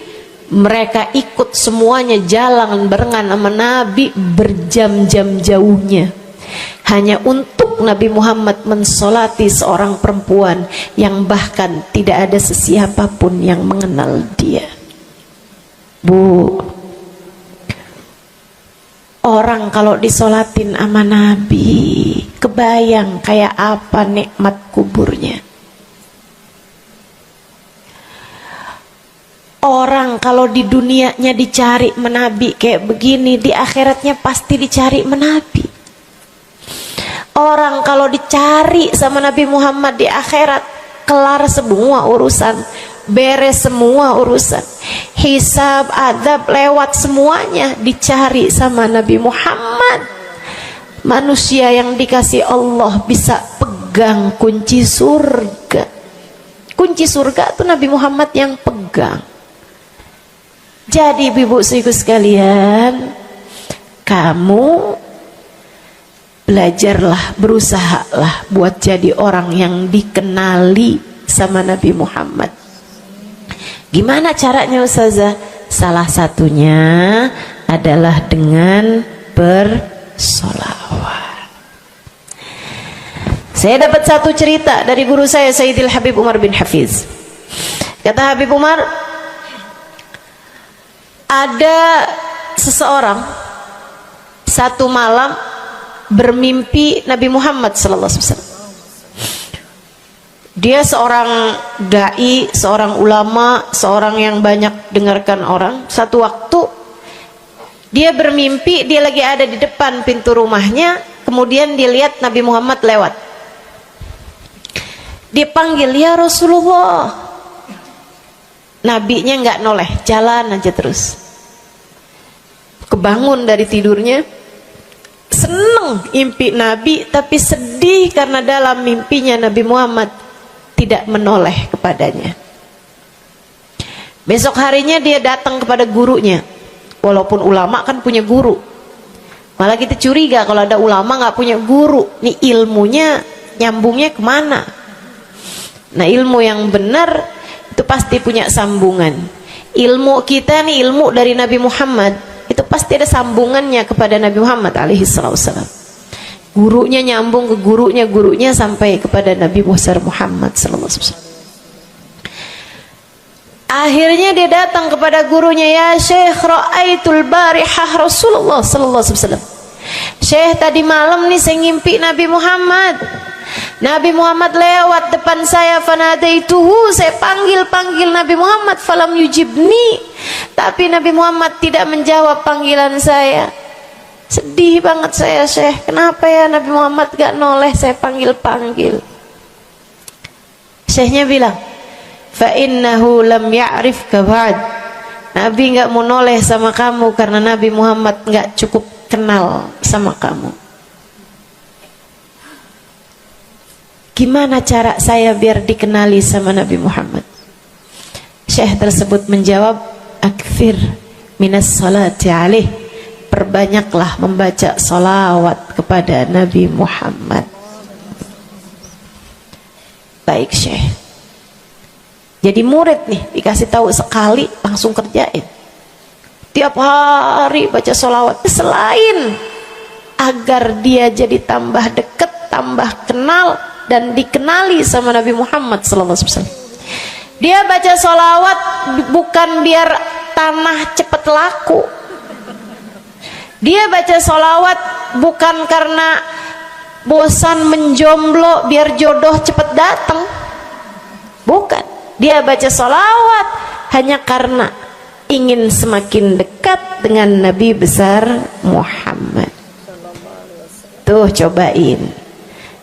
Mereka ikut semuanya jalan barengan sama Nabi berjam-jam jauhnya, hanya untuk Nabi Muhammad mensolati seorang perempuan yang bahkan tidak ada sesiapa pun yang mengenal dia. Bu, orang kalau disolatin sama Nabi, kebayang kayak apa nikmat kuburnya. Orang Orang kalau di dunianya dicari menabi kayak begini, di akhiratnya pasti dicari menabi. Orang kalau dicari sama Nabi Muhammad di akhirat, kelar semua urusan, beres semua urusan, hisab, adab lewat semuanya, dicari sama Nabi Muhammad. Manusia yang dikasih Allah bisa pegang kunci surga. Kunci surga itu Nabi Muhammad yang pegang. Jadi ibu-ibu sekalian, kamu belajarlah, berusahalah buat jadi orang yang dikenali sama Nabi Muhammad. Gimana caranya Ustazah? Salah satunya adalah dengan bersolawat. Saya dapat satu cerita dari guru saya, Sayyidil Habib Umar bin Hafiz. Kata Habib Umar, ada seseorang satu malam bermimpi Nabi Muhammad sallallahu alaihi wasallam. Dia seorang dai, seorang ulama, seorang yang banyak dengarkan orang. Satu waktu dia bermimpi, dia lagi ada di depan pintu rumahnya, kemudian dia lihat Nabi Muhammad lewat. Dia panggil, ya Rasulullah. Nabinya nggak noleh, jalan aja terus. Kebangun dari tidurnya, seneng impi Nabi, tapi sedih karena dalam mimpinya Nabi Muhammad tidak menoleh kepadanya. Besok harinya dia datang kepada gurunya. Walaupun ulama kan punya guru, malah kita curiga kalau ada ulama nggak punya guru. Nih ilmunya nyambungnya kemana? Nah, ilmu yang benar itu pasti punya sambungan. Ilmu kita nih, ilmu dari Nabi Muhammad, itu pasti ada sambungannya kepada Nabi Muhammad alaihi wasallam. Gurunya nyambung ke gurunya sampai kepada Nabi Muhammad sallallahu alaihi wasallam. Akhirnya dia datang kepada gurunya, ya Syekh, ra'aitul barihah Rasulullah sallallahu alaihi wasallam. Syekh, tadi malam nih saya ngimpi Nabi Muhammad. Nabi Muhammad lewat depan saya, fanadaituhu, saya panggil Nabi Muhammad, falam yujibni, tapi Nabi Muhammad tidak menjawab panggilan saya. Sedih banget saya, Syekh, kenapa ya Nabi Muhammad gak noleh saya panggil. Syekhnya bilang, fa innahu lam ya'rifka ba'd. Nabi gak mau noleh sama kamu karena Nabi Muhammad gak cukup kenal sama kamu. Gimana cara saya biar dikenali sama Nabi Muhammad? Syekh tersebut menjawab, akfir minas salati alaih, perbanyaklah membaca salawat kepada Nabi Muhammad. Baik Syekh. Jadi murid nih, dikasih tahu sekali langsung kerjain. Tiap hari baca salawat. Selain agar dia jadi tambah dekat, tambah kenal, dan dikenali sama Nabi Muhammad sallallahu alaihi wasallam. Dia baca sholawat bukan biar tanah cepat laku. Dia baca sholawat bukan karena bosan menjomblo biar jodoh cepat datang. Bukan. Dia baca sholawat hanya karena ingin semakin dekat dengan Nabi besar Muhammad. Tuh cobain.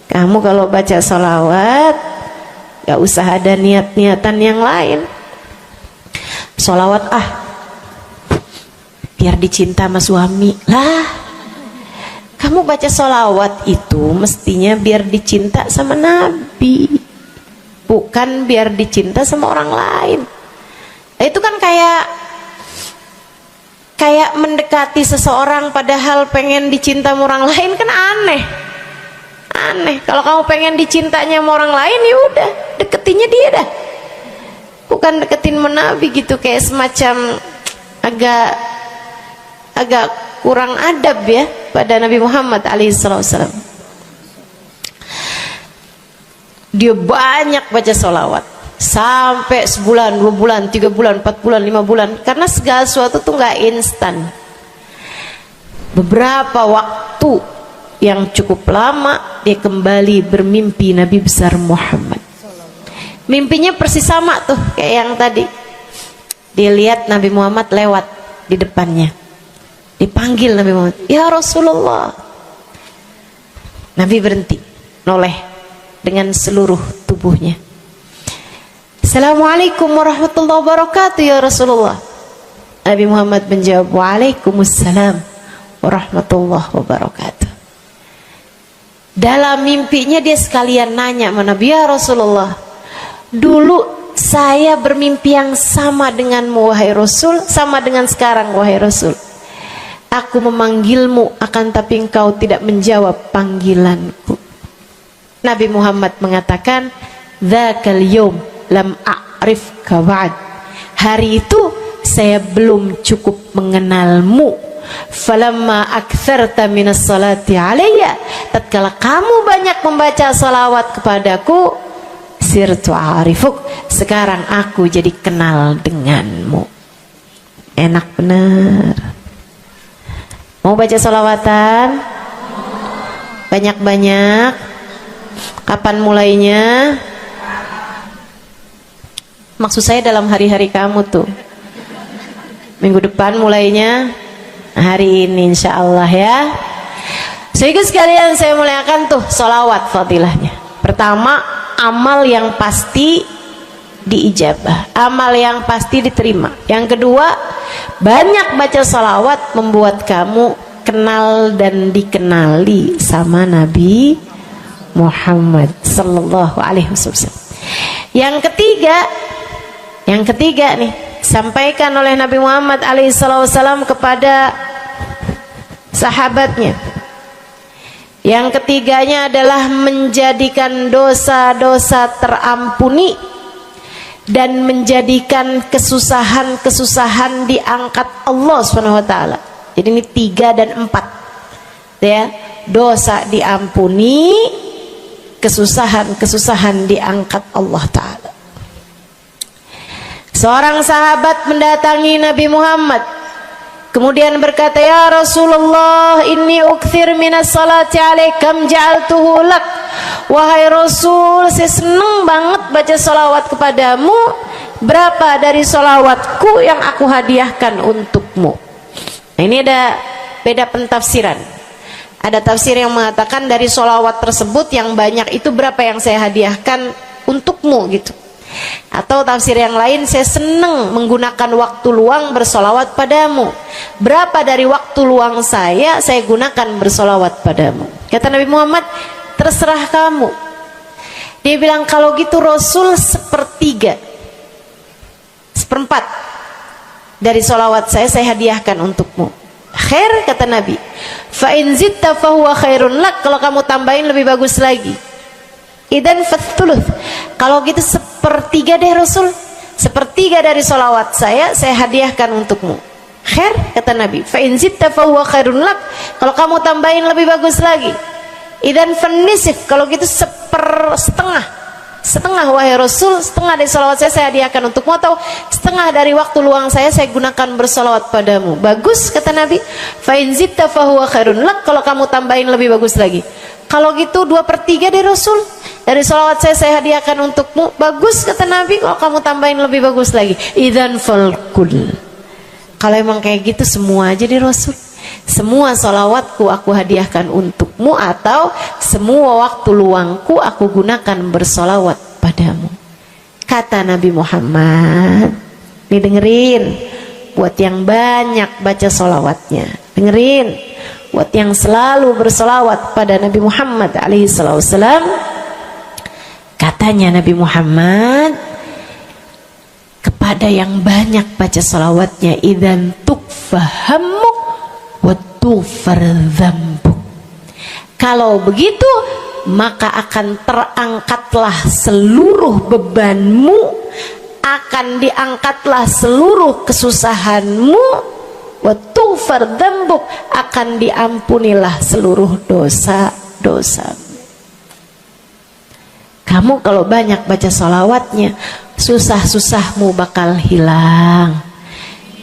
Kamu kalau baca sholawat gak usah ada niat-niatan yang lain. Sholawat biar dicinta sama suami lah. Kamu baca sholawat itu mestinya biar dicinta sama Nabi, bukan biar dicinta sama orang lain. Itu kan kayak mendekati seseorang padahal pengen dicinta sama orang lain, kan aneh. Kalau kamu pengen dicintanya sama orang lain, ya udah deketinnya dia dah, bukan deketin Nabi gitu, kayak semacam agak kurang adab ya pada Nabi Muhammad alaihissalam. Dia banyak baca sholawat sampai sebulan, 2 bulan, 3 bulan, 4 bulan, 5 bulan, karena segala sesuatu tuh nggak instan. Beberapa waktu yang cukup lama dia kembali bermimpi Nabi besar Muhammad. Mimpinya persis sama tuh kayak yang tadi. Dilihat Nabi Muhammad lewat di depannya. Dipanggil Nabi Muhammad, "Ya Rasulullah." Nabi berhenti, noleh dengan seluruh tubuhnya. "Assalamualaikum warahmatullahi wabarakatuh ya Rasulullah." Nabi Muhammad menjawab, "Waalaikumsalam warahmatullahi wabarakatuh." Dalam mimpinya dia sekalian nanya sama Nabi, "Ya Rasulullah, dulu saya bermimpi yang sama denganmu wahai Rasul, sama dengan sekarang wahai Rasul. Aku memanggilmu akan tapi engkau tidak menjawab panggilanku." Nabi Muhammad mengatakan, "Dzakal yaum lam a'rifka ba'd." Hari itu saya belum cukup mengenalmu. Falamma aktsarta minas salati alayya, tatkala kamu banyak membaca salawat kepadaku, sirtu arifuk, sekarang aku jadi kenal denganmu. Enak bener. Mau baca salawatan? Banyak-banyak. Kapan mulainya? Maksud saya dalam hari-hari kamu tuh. Minggu depan mulainya, hari ini insya Allah ya. Sehingga sekalian saya muliakan tuh salawat fadilahnya. Pertama, amal yang pasti diijabah, amal yang pasti diterima. Yang kedua, banyak baca salawat membuat kamu kenal dan dikenali sama Nabi Muhammad sallallahu alaihi wasallam. Yang ketiga nih, sampaikan oleh Nabi Muhammad alaihi wasallam kepada sahabatnya. Yang ketiganya adalah menjadikan dosa-dosa terampuni dan menjadikan kesusahan-kesusahan diangkat Allah Subhanahu wa taala. Jadi ini 3 dan 4. Ya, dosa diampuni, kesusahan-kesusahan diangkat Allah taala. Seorang sahabat mendatangi Nabi Muhammad, kemudian berkata, "Ya Rasulullah, inni ukthir minas salati alaikam ja'altuhu lak." Wahai Rasul, saya senang banget baca salawat kepadamu. Berapa dari salawatku yang aku hadiahkan untukmu? Nah, ini ada beda pentafsiran. Ada tafsir yang mengatakan dari salawat tersebut yang banyak itu berapa yang saya hadiahkan untukmu gitu. Atau tafsir yang lain, saya senang menggunakan waktu luang bersolawat padamu. Berapa dari waktu luang saya gunakan bersolawat padamu? Kata Nabi Muhammad, terserah kamu. Dia bilang, kalau gitu Rasul 1/3, 1/4 dari solawat saya hadiahkan untukmu. Khair, kata Nabi. Fa in zitta fahuwa khairun lak. Kalau kamu tambahin lebih bagus lagi. Idan fathuluth. Kalau gitu 1/3 deh Rasul. 1/3 dari solawat saya hadiahkan untukmu. Khair, kata Nabi. Fa in zitta fahuwa khairun lak. Kalau kamu tambahin lebih bagus lagi. Idan fanisif. Kalau gitu 1/2. Setengah wahai Rasul, setengah dari solawat saya hadiahkan untukmu, atau setengah dari waktu luang saya gunakan bersolawat padamu. Bagus, kata Nabi. Fa in zitta fahuwa khairun lak. Kalau kamu tambahin lebih bagus lagi. Kalau gitu 2/3 deh Rasul, dari solawat saya hadiahkan untukmu. Bagus, kata Nabi. Kalau kamu tambahin lebih bagus lagi. Idzan falkul. Kalau emang kayak gitu semua aja deh Rasul. Semua solawatku aku hadiahkan untukmu, atau semua waktu luangku aku gunakan bersolawat padamu. Kata Nabi Muhammad, nih dengerin, buat yang banyak baca solawatnya, dengerin, buat yang selalu bersolawat pada Nabi Muhammad alaihi salam. Katanya Nabi Muhammad kepada yang banyak baca solawatnya, idzan tukfahamuk wa tughfar dzambuk. Kalau begitu maka akan terangkatlah seluruh bebanmu, akan diangkatlah seluruh kesusahanmu, wa tughfar dzambuk, akan diampunilah seluruh dosa-dosamu. Kamu kalau banyak baca sholawatnya, susah-susahmu bakal hilang.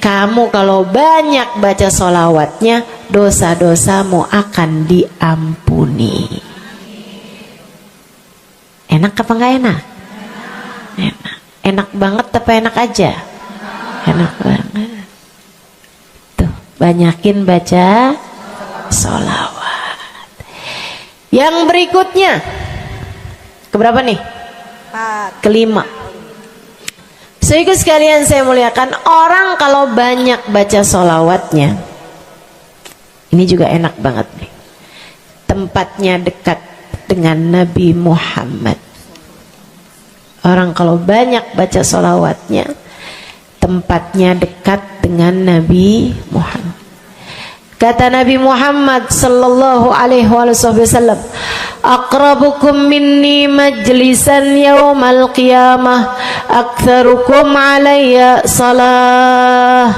Kamu kalau banyak baca sholawatnya, dosa-dosamu akan diampuni. Enak apa enggak enak? Enak. Enak banget apa enak aja? Enak banget. Tuh, banyakin baca sholawat. Yang berikutnya, keberapa nih? Kelima. Saudara sekalian saya muliakan, orang kalau banyak baca sholawatnya, ini juga enak banget nih. Tempatnya dekat dengan Nabi Muhammad. Orang kalau banyak baca sholawatnya, tempatnya dekat dengan Nabi Muhammad. Kata Nabi Muhammad sallallahu alaihi wasallam, aqrabukum minni majlisan yaumal qiyamah aktsarukum alayya salah.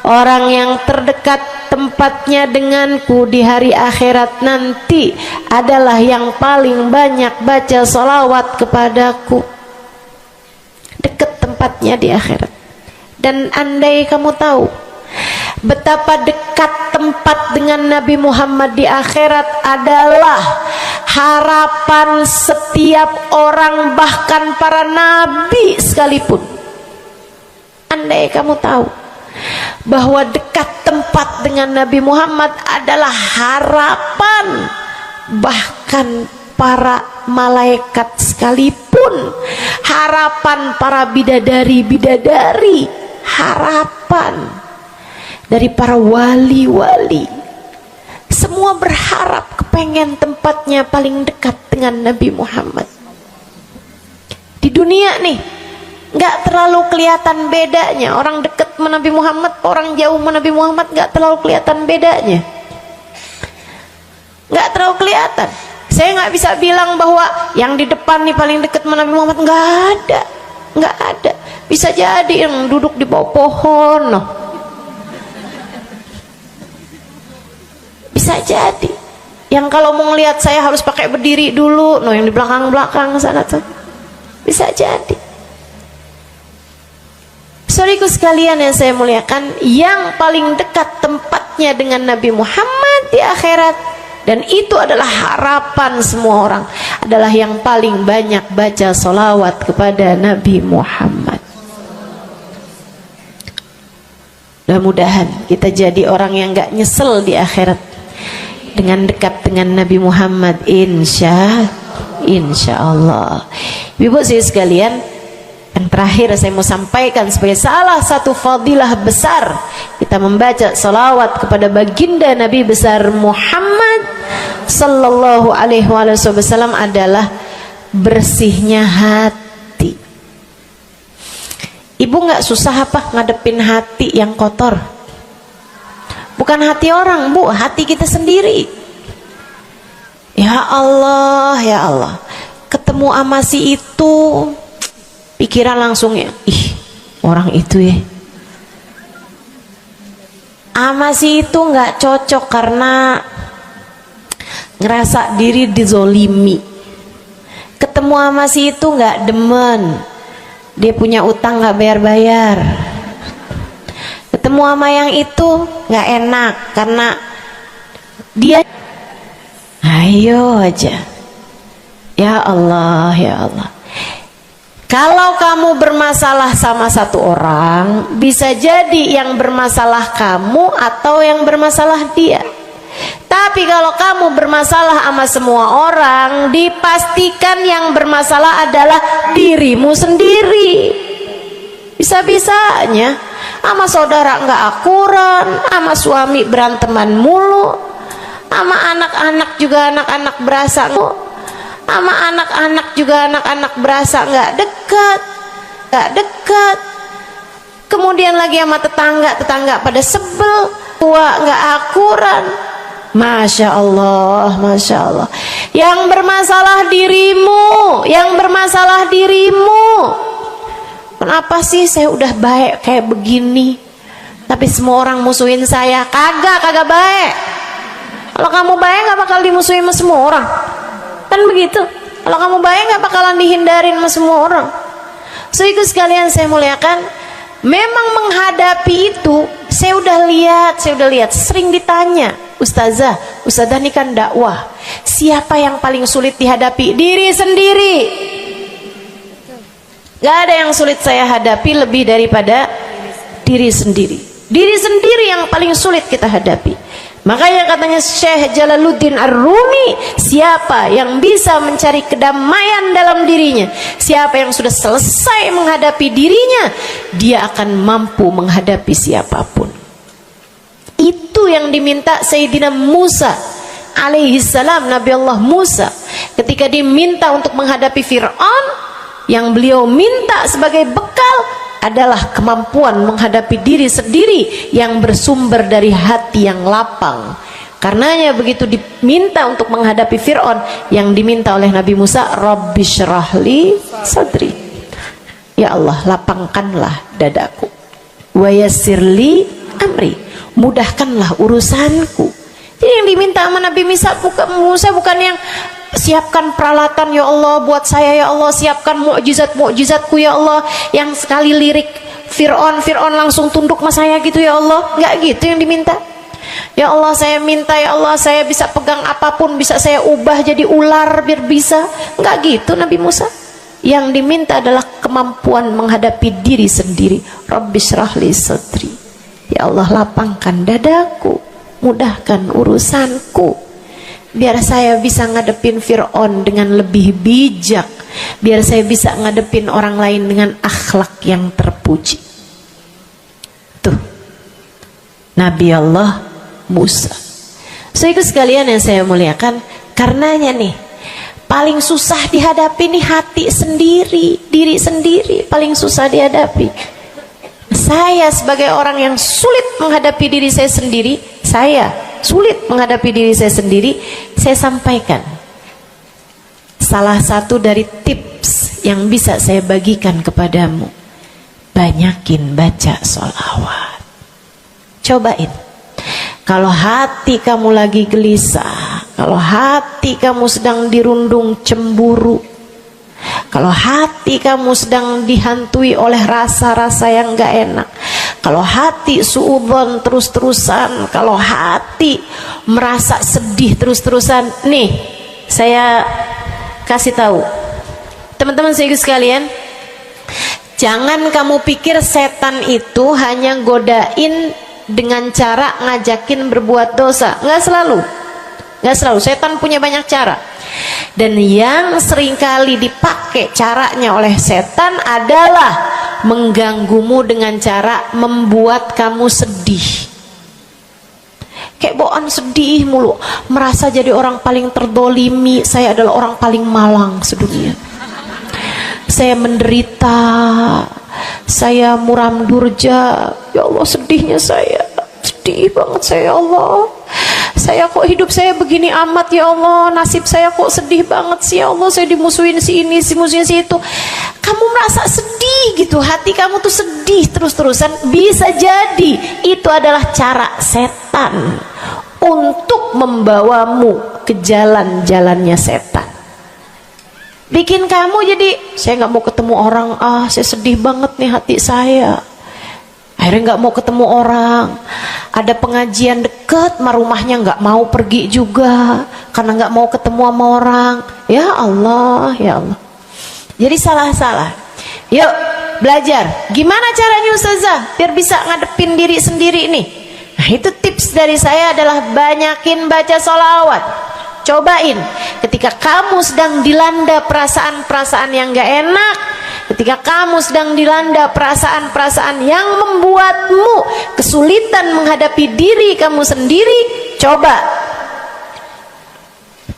Orang yang terdekat tempatnya denganku di hari akhirat nanti adalah yang paling banyak baca salawat kepadaku. Dekat tempatnya di akhirat. Dan andai kamu tahu betapa dekat tempat dengan Nabi Muhammad di akhirat adalah harapan setiap orang, bahkan para nabi sekalipun. Andai kamu tahu bahwa dekat tempat dengan Nabi Muhammad adalah harapan bahkan para malaikat sekalipun, harapan para bidadari-bidadari, harapan dari para wali-wali, semua berharap kepengen tempatnya paling dekat dengan Nabi Muhammad. Di dunia nih nggak terlalu kelihatan bedanya orang dekat sama Nabi Muhammad, orang jauh sama Nabi Muhammad, nggak terlalu kelihatan bedanya, nggak terlalu kelihatan. Saya nggak bisa bilang bahwa yang di depan nih paling dekat sama Nabi Muhammad, nggak ada, nggak ada. Bisa jadi yang duduk di bawah pohon, noh. Bisa jadi yang kalau mau ngelihat saya harus pakai berdiri dulu, noh, yang di belakang-belakang sana tuh. Bisa jadi. Saudaraku sekalian yang saya muliakan, yang paling dekat tempatnya dengan Nabi Muhammad di akhirat, dan itu adalah harapan semua orang, adalah yang paling banyak baca sholawat kepada Nabi Muhammad. Mudah-mudahan kita jadi orang yang gak nyesel di akhirat dengan dekat dengan Nabi Muhammad, insya Allah. Ibu saya sekalian, yang terakhir saya mau sampaikan sebagai salah satu fadilah besar kita membaca salawat kepada baginda Nabi besar Muhammad sallallahu alaihi wasallam adalah bersihnya hati. Ibu nggak susah apa ngadepin hati yang kotor? Bukan hati orang, Bu, hati kita sendiri. Ya Allah, ya Allah, ketemu sama si itu, pikiran langsung ya, ih orang itu ya, sama si itu nggak cocok karena ngerasa diri dizolimi. Ketemu sama si itu nggak demen, dia punya utang nggak bayar-bayar. Ketemu sama yang itu nggak enak karena dia, ayo aja. Ya Allah, ya Allah. Kalau kamu bermasalah sama satu orang, bisa jadi yang bermasalah kamu atau yang bermasalah dia. Tapi kalau kamu bermasalah sama semua orang, dipastikan yang bermasalah adalah dirimu sendiri. Bisa-bisanya sama saudara nggak akuran, sama suami beranteman mulu, sama anak-anak juga anak-anak berasa, sama anak-anak juga anak-anak berasa nggak dekat. Kemudian lagi sama tetangga pada sebel, tua nggak akuran. Masya Allah, Masya Allah. Yang bermasalah dirimu. Kenapa sih saya udah baik kayak begini, tapi semua orang musuhin saya? Kagak baik. Kalau kamu baik nggak bakal dimusuhin sama semua orang. Kan begitu. Kalau kamu baik nggak bakalan dihindarin sama semua orang. So itu sekalian saya muliakan, memang menghadapi itu saya udah lihat sering ditanya, Ustazah ini kan dakwah, siapa yang paling sulit dihadapi? Diri sendiri. Gak ada yang sulit saya hadapi lebih daripada diri sendiri. Diri sendiri yang paling sulit kita hadapi. Makanya katanya Syekh Jalaluddin Ar-Rumi, siapa yang bisa mencari kedamaian dalam dirinya, siapa yang sudah selesai menghadapi dirinya, dia akan mampu menghadapi siapapun. Itu yang diminta Sayyidina Musa alaihi salam, Nabi Allah Musa, ketika diminta untuk menghadapi Fir'aun, yang beliau minta sebagai bekal adalah kemampuan menghadapi diri sendiri yang bersumber dari hati yang lapang. Karenanya begitu diminta untuk menghadapi Fir'aun, yang diminta oleh Nabi Musa, Rabbi syrahli sadri, ya Allah lapangkanlah dadaku, wa yassirli amri, mudahkanlah urusanku. Jadi yang diminta sama Nabi Musa bukan yang siapkan peralatan ya Allah buat saya, ya Allah siapkan mukjizat-mukjizatku ya Allah, yang sekali lirik Fir'aun langsung tunduk sama saya gitu ya Allah. Enggak gitu yang diminta. Ya Allah saya minta, ya Allah saya bisa pegang apapun, bisa saya ubah jadi ular biar bisa. Enggak gitu Nabi Musa. Yang diminta adalah kemampuan menghadapi diri sendiri. Rabbi syrahli sadri, ya Allah lapangkan dadaku, mudahkan urusanku, biar saya bisa ngadepin Fir'aun dengan lebih bijak, biar saya bisa ngadepin orang lain dengan akhlak yang terpuji. Tuh Nabi Allah Musa. So itu sekalian yang saya muliakan, karenanya nih paling susah dihadapi nih hati sendiri, diri sendiri paling susah dihadapi. Saya sebagai orang yang sulit menghadapi diri saya sendiri, saya sampaikan salah satu dari tips yang bisa saya bagikan kepadamu: banyakin baca sholawat. Cobain. Kalau hati kamu lagi gelisah, kalau hati kamu sedang dirundung cemburu, kalau hati kamu sedang dihantui oleh rasa-rasa yang gak enak, kalau hati suudzon terus-terusan, kalau hati merasa sedih terus-terusan, nih saya kasih tahu teman-teman saya sekalian, jangan kamu pikir setan itu hanya godain dengan cara ngajakin berbuat dosa. Nggak selalu. Setan punya banyak cara. Dan yang seringkali dipakai caranya oleh setan adalah mengganggumu dengan cara membuat kamu sedih. Kayak bawaan sedih mulu, merasa jadi orang paling terdolimi. Saya adalah orang paling malang sedunia. Saya menderita, saya muram durja, ya Allah sedihnya saya, sedih banget saya, ya Allah saya kok hidup saya begini amat ya Allah, nasib saya kok sedih banget sih ya Allah, saya dimusuhin si ini, si musuhin si itu. Kamu merasa sedih gitu, hati kamu tuh sedih terus-terusan, bisa jadi itu adalah cara setan untuk membawamu ke jalan-jalannya setan, bikin kamu jadi saya nggak mau ketemu orang, saya sedih banget nih hati saya, akhirnya nggak mau ketemu orang. Ada pengajian deket sama rumahnya nggak mau pergi juga karena nggak mau ketemu sama orang. Ya Allah, ya Allah. Jadi salah-salah. Yuk belajar gimana caranya Ustazah biar bisa ngadepin diri sendiri nih. Nah itu tips dari saya adalah banyakin baca sholawat. Cobain ketika kamu sedang dilanda perasaan-perasaan yang gak enak, ketika kamu sedang dilanda perasaan-perasaan yang membuatmu kesulitan menghadapi diri kamu sendiri, coba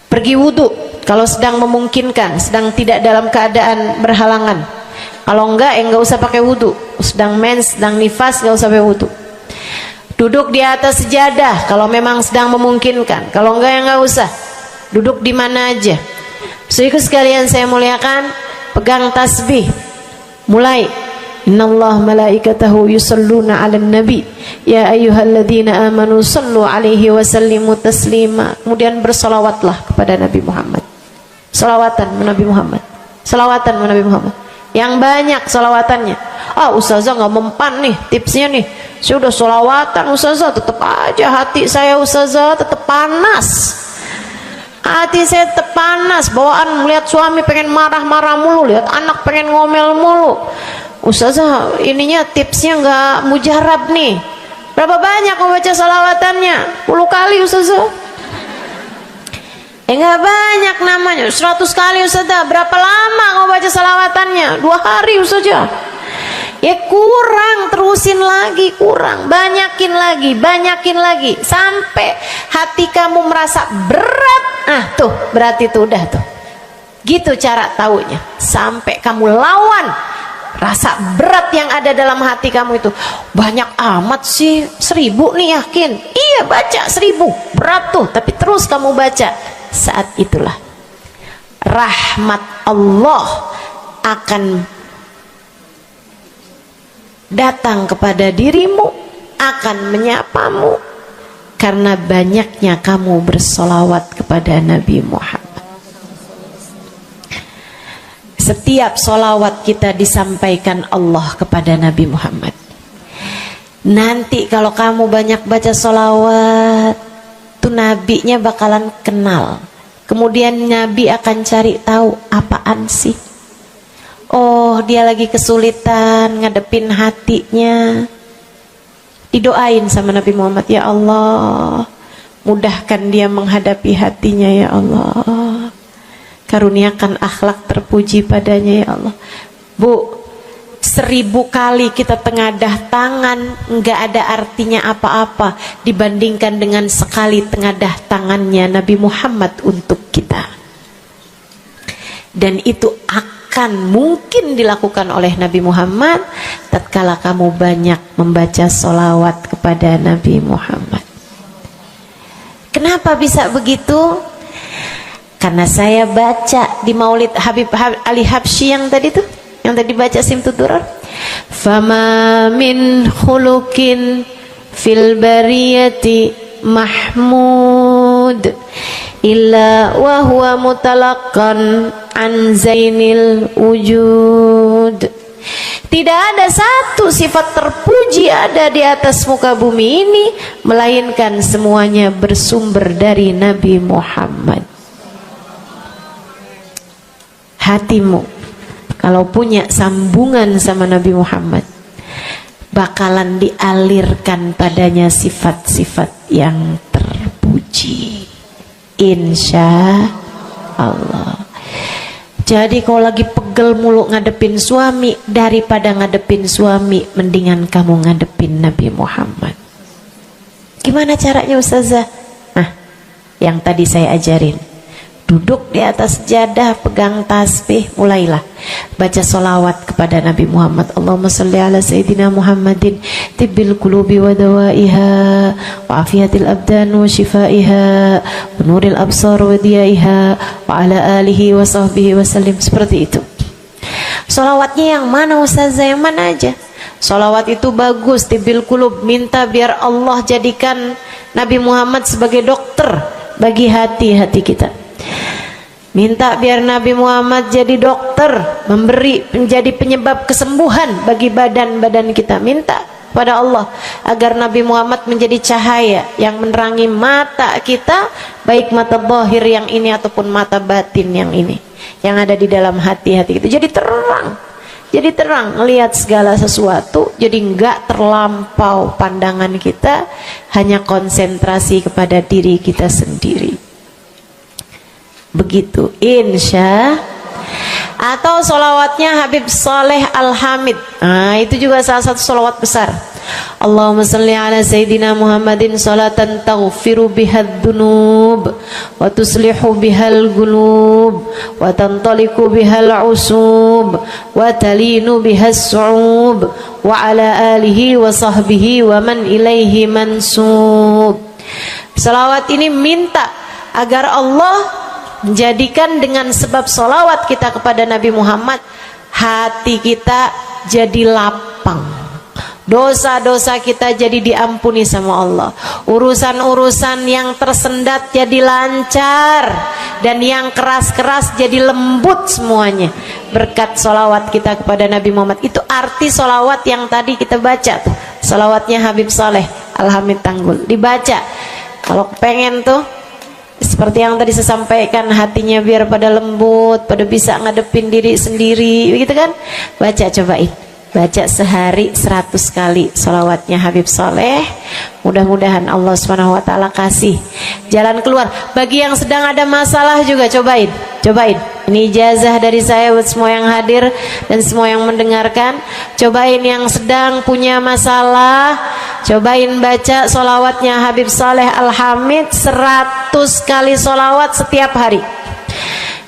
pergi wudhu kalau sedang memungkinkan, sedang tidak dalam keadaan berhalangan. Kalau enggak enggak usah pakai wudhu, sedang mens, sedang nifas enggak usah pakai wudhu. Duduk di atas sejadah kalau memang sedang memungkinkan, kalau enggak ya enggak usah. Duduk di mana aja. Saudaraku sekalian saya muliakan, pegang tasbih. Mulai. Innallaha malaikatahu yusalluna 'alan nabi ya ayyuhalladzina amanu sallu 'alaihi wa sallimu taslima. Kemudian bersolawatlah kepada Nabi Muhammad. Solawatan Nabi Muhammad. Solawatan Nabi Muhammad. Yang banyak solawatannya. Ustazah nggak mempan nih tipsnya nih. Saya udah solawatan Ustazah, tetap aja hati saya Ustazah tetap panas. Hati saya tetap panas, bawaan melihat suami pengen marah-marah mulu, lihat anak pengen ngomel mulu. Ustazah ininya tipsnya nggak mujarab nih. Berapa banyak mau baca salawatannya? 10 kali Ustazah. Nggak banyak namanya, 100 kali Ustazah. Berapa lama mau baca salawatannya? 2 hari Ustazah. Ya kurang, terusin lagi, kurang, banyakin lagi sampai hati kamu merasa berat. Tuh berarti tuh udah tuh. Gitu cara taunya. Sampai kamu lawan rasa berat yang ada dalam hati kamu itu. Banyak amat sih, 1000 nih yakin. Iya baca 1000, berat tuh, tapi terus kamu baca. Saat itulah rahmat Allah akan datang kepada dirimu, akan menyapamu karena banyaknya kamu bersolawat kepada Nabi Muhammad. Setiap solawat kita disampaikan Allah kepada Nabi Muhammad. Nanti kalau kamu banyak baca solawat, tuh nabinya bakalan kenal. Kemudian Nabi akan cari tahu apaan sih. Oh, dia lagi kesulitan ngadepin hatinya. Didoain sama Nabi Muhammad, ya Allah, mudahkan dia menghadapi hatinya ya Allah. Karuniakan akhlak terpuji padanya ya Allah. Bu, 1000 kali kita tengadah tangan nggak ada artinya apa-apa dibandingkan dengan sekali tengadah tangannya Nabi Muhammad untuk kita. Dan itu akan mungkin dilakukan oleh Nabi Muhammad tatkala kamu banyak membaca solawat kepada Nabi Muhammad. Kenapa bisa begitu? Karena saya baca di Maulid Habib Ali Habsyi yang tadi tuh, yang tadi baca Simtud Durar. Fama min khuluqin fil bariyati mahmud illa wa huwa mutalaqqan an zainil wujud. Tidak ada satu sifat terpuji ada di atas muka bumi ini melainkan semuanya bersumber dari Nabi Muhammad. Hatimu kalau punya sambungan sama Nabi Muhammad bakalan dialirkan padanya sifat-sifat yang terpuji, insya Allah. Jadi kalau lagi pegel mulu ngadepin suami, daripada ngadepin suami mendingan kamu ngadepin Nabi Muhammad. Gimana caranya Ustazah? Nah, yang tadi saya ajarin. Duduk di atas sejadah, pegang tasbih, mulailah baca solawat kepada Nabi Muhammad. Allahumma salli ala Sayyidina Muhammadin tibbil qulubi wa dawaiha wa afiyatil abdan wa shifaiha wa nuril absar wa diyaiha wa ala alihi wa sahbihi wa sallim. Seperti itu. Solawatnya yang mana Ustazah? Yang mana aja? Solawat itu bagus, tibbil qulub, minta biar Allah jadikan Nabi Muhammad sebagai dokter bagi hati-hati kita. Minta biar Nabi Muhammad jadi dokter, menjadi penyebab kesembuhan bagi badan-badan kita. Minta pada Allah agar Nabi Muhammad menjadi cahaya yang menerangi mata kita, baik mata zahir yang ini ataupun mata batin yang ini, yang ada di dalam hati-hati kita. Jadi terang melihat segala sesuatu, jadi enggak terlampau pandangan kita, hanya konsentrasi kepada diri kita sendiri. Begitu, insya. Atau solawatnya Habib Saleh Al-Hamid. Nah, itu juga salah satu solawat besar. Allahumma salli ala Sayyidina Muhammadin salatan taghfiru bihad dunub wa tuslihu bihal gulub wa tantaliku bihal usub wa talinu bihas su'ub wa ala alihi wa sahbihi wa man ilaihi mansub. Salawat ini minta agar Allah menjadikan dengan sebab solawat kita kepada Nabi Muhammad, hati kita jadi lapang, dosa-dosa kita jadi diampuni sama Allah, urusan-urusan yang tersendat jadi lancar, dan yang keras-keras jadi lembut semuanya berkat solawat kita kepada Nabi Muhammad. Itu arti solawat yang tadi kita baca tuh, solawatnya Habib Saleh Al-Hamid Tanggul. Dibaca kalau pengen tuh seperti yang tadi saya sampaikan, hatinya biar pada lembut, pada bisa ngadepin diri sendiri, begitu kan? Baca, cobain. baca sehari 100 kali sholawatnya Habib Soleh. Mudah-mudahan Allah Subhanahu wa ta'ala kasih jalan keluar. Bagi yang sedang ada masalah juga cobain. Ini ijazah dari saya buat semua yang hadir dan semua yang mendengarkan. Cobain yang sedang punya masalah, cobain baca sholawatnya Habib Soleh Al-Hamid 100 kali sholawat setiap hari.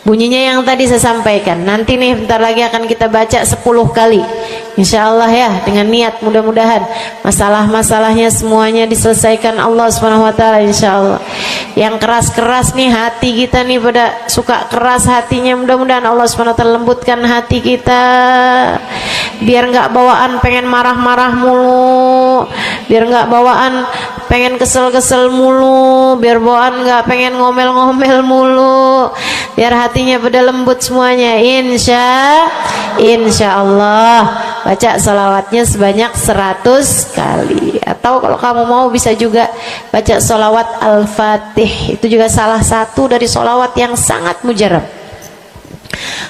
Bunyinya yang tadi saya sampaikan. Nanti nih bentar lagi akan kita baca 10 kali. Insya Allah ya, dengan niat mudah-mudahan masalah-masalahnya semuanya diselesaikan Allah Subhanahu wa ta'ala, insya Allah. Yang keras-keras nih hati kita nih, pada suka keras hatinya, mudah-mudahan Allah Subhanahu wa ta'ala lembutkan hati kita, biar nggak bawaan pengen marah-marah mulu, biar nggak bawaan pengen kesel-kesel mulu, biar bawaan nggak pengen ngomel-ngomel mulu, biar hatinya pada lembut semuanya. Insya Allah baca salawatnya sebanyak 100 kali. Atau kalau kamu mau bisa juga baca salawat Al-Fatih, itu juga salah satu dari salawat yang sangat mujarab.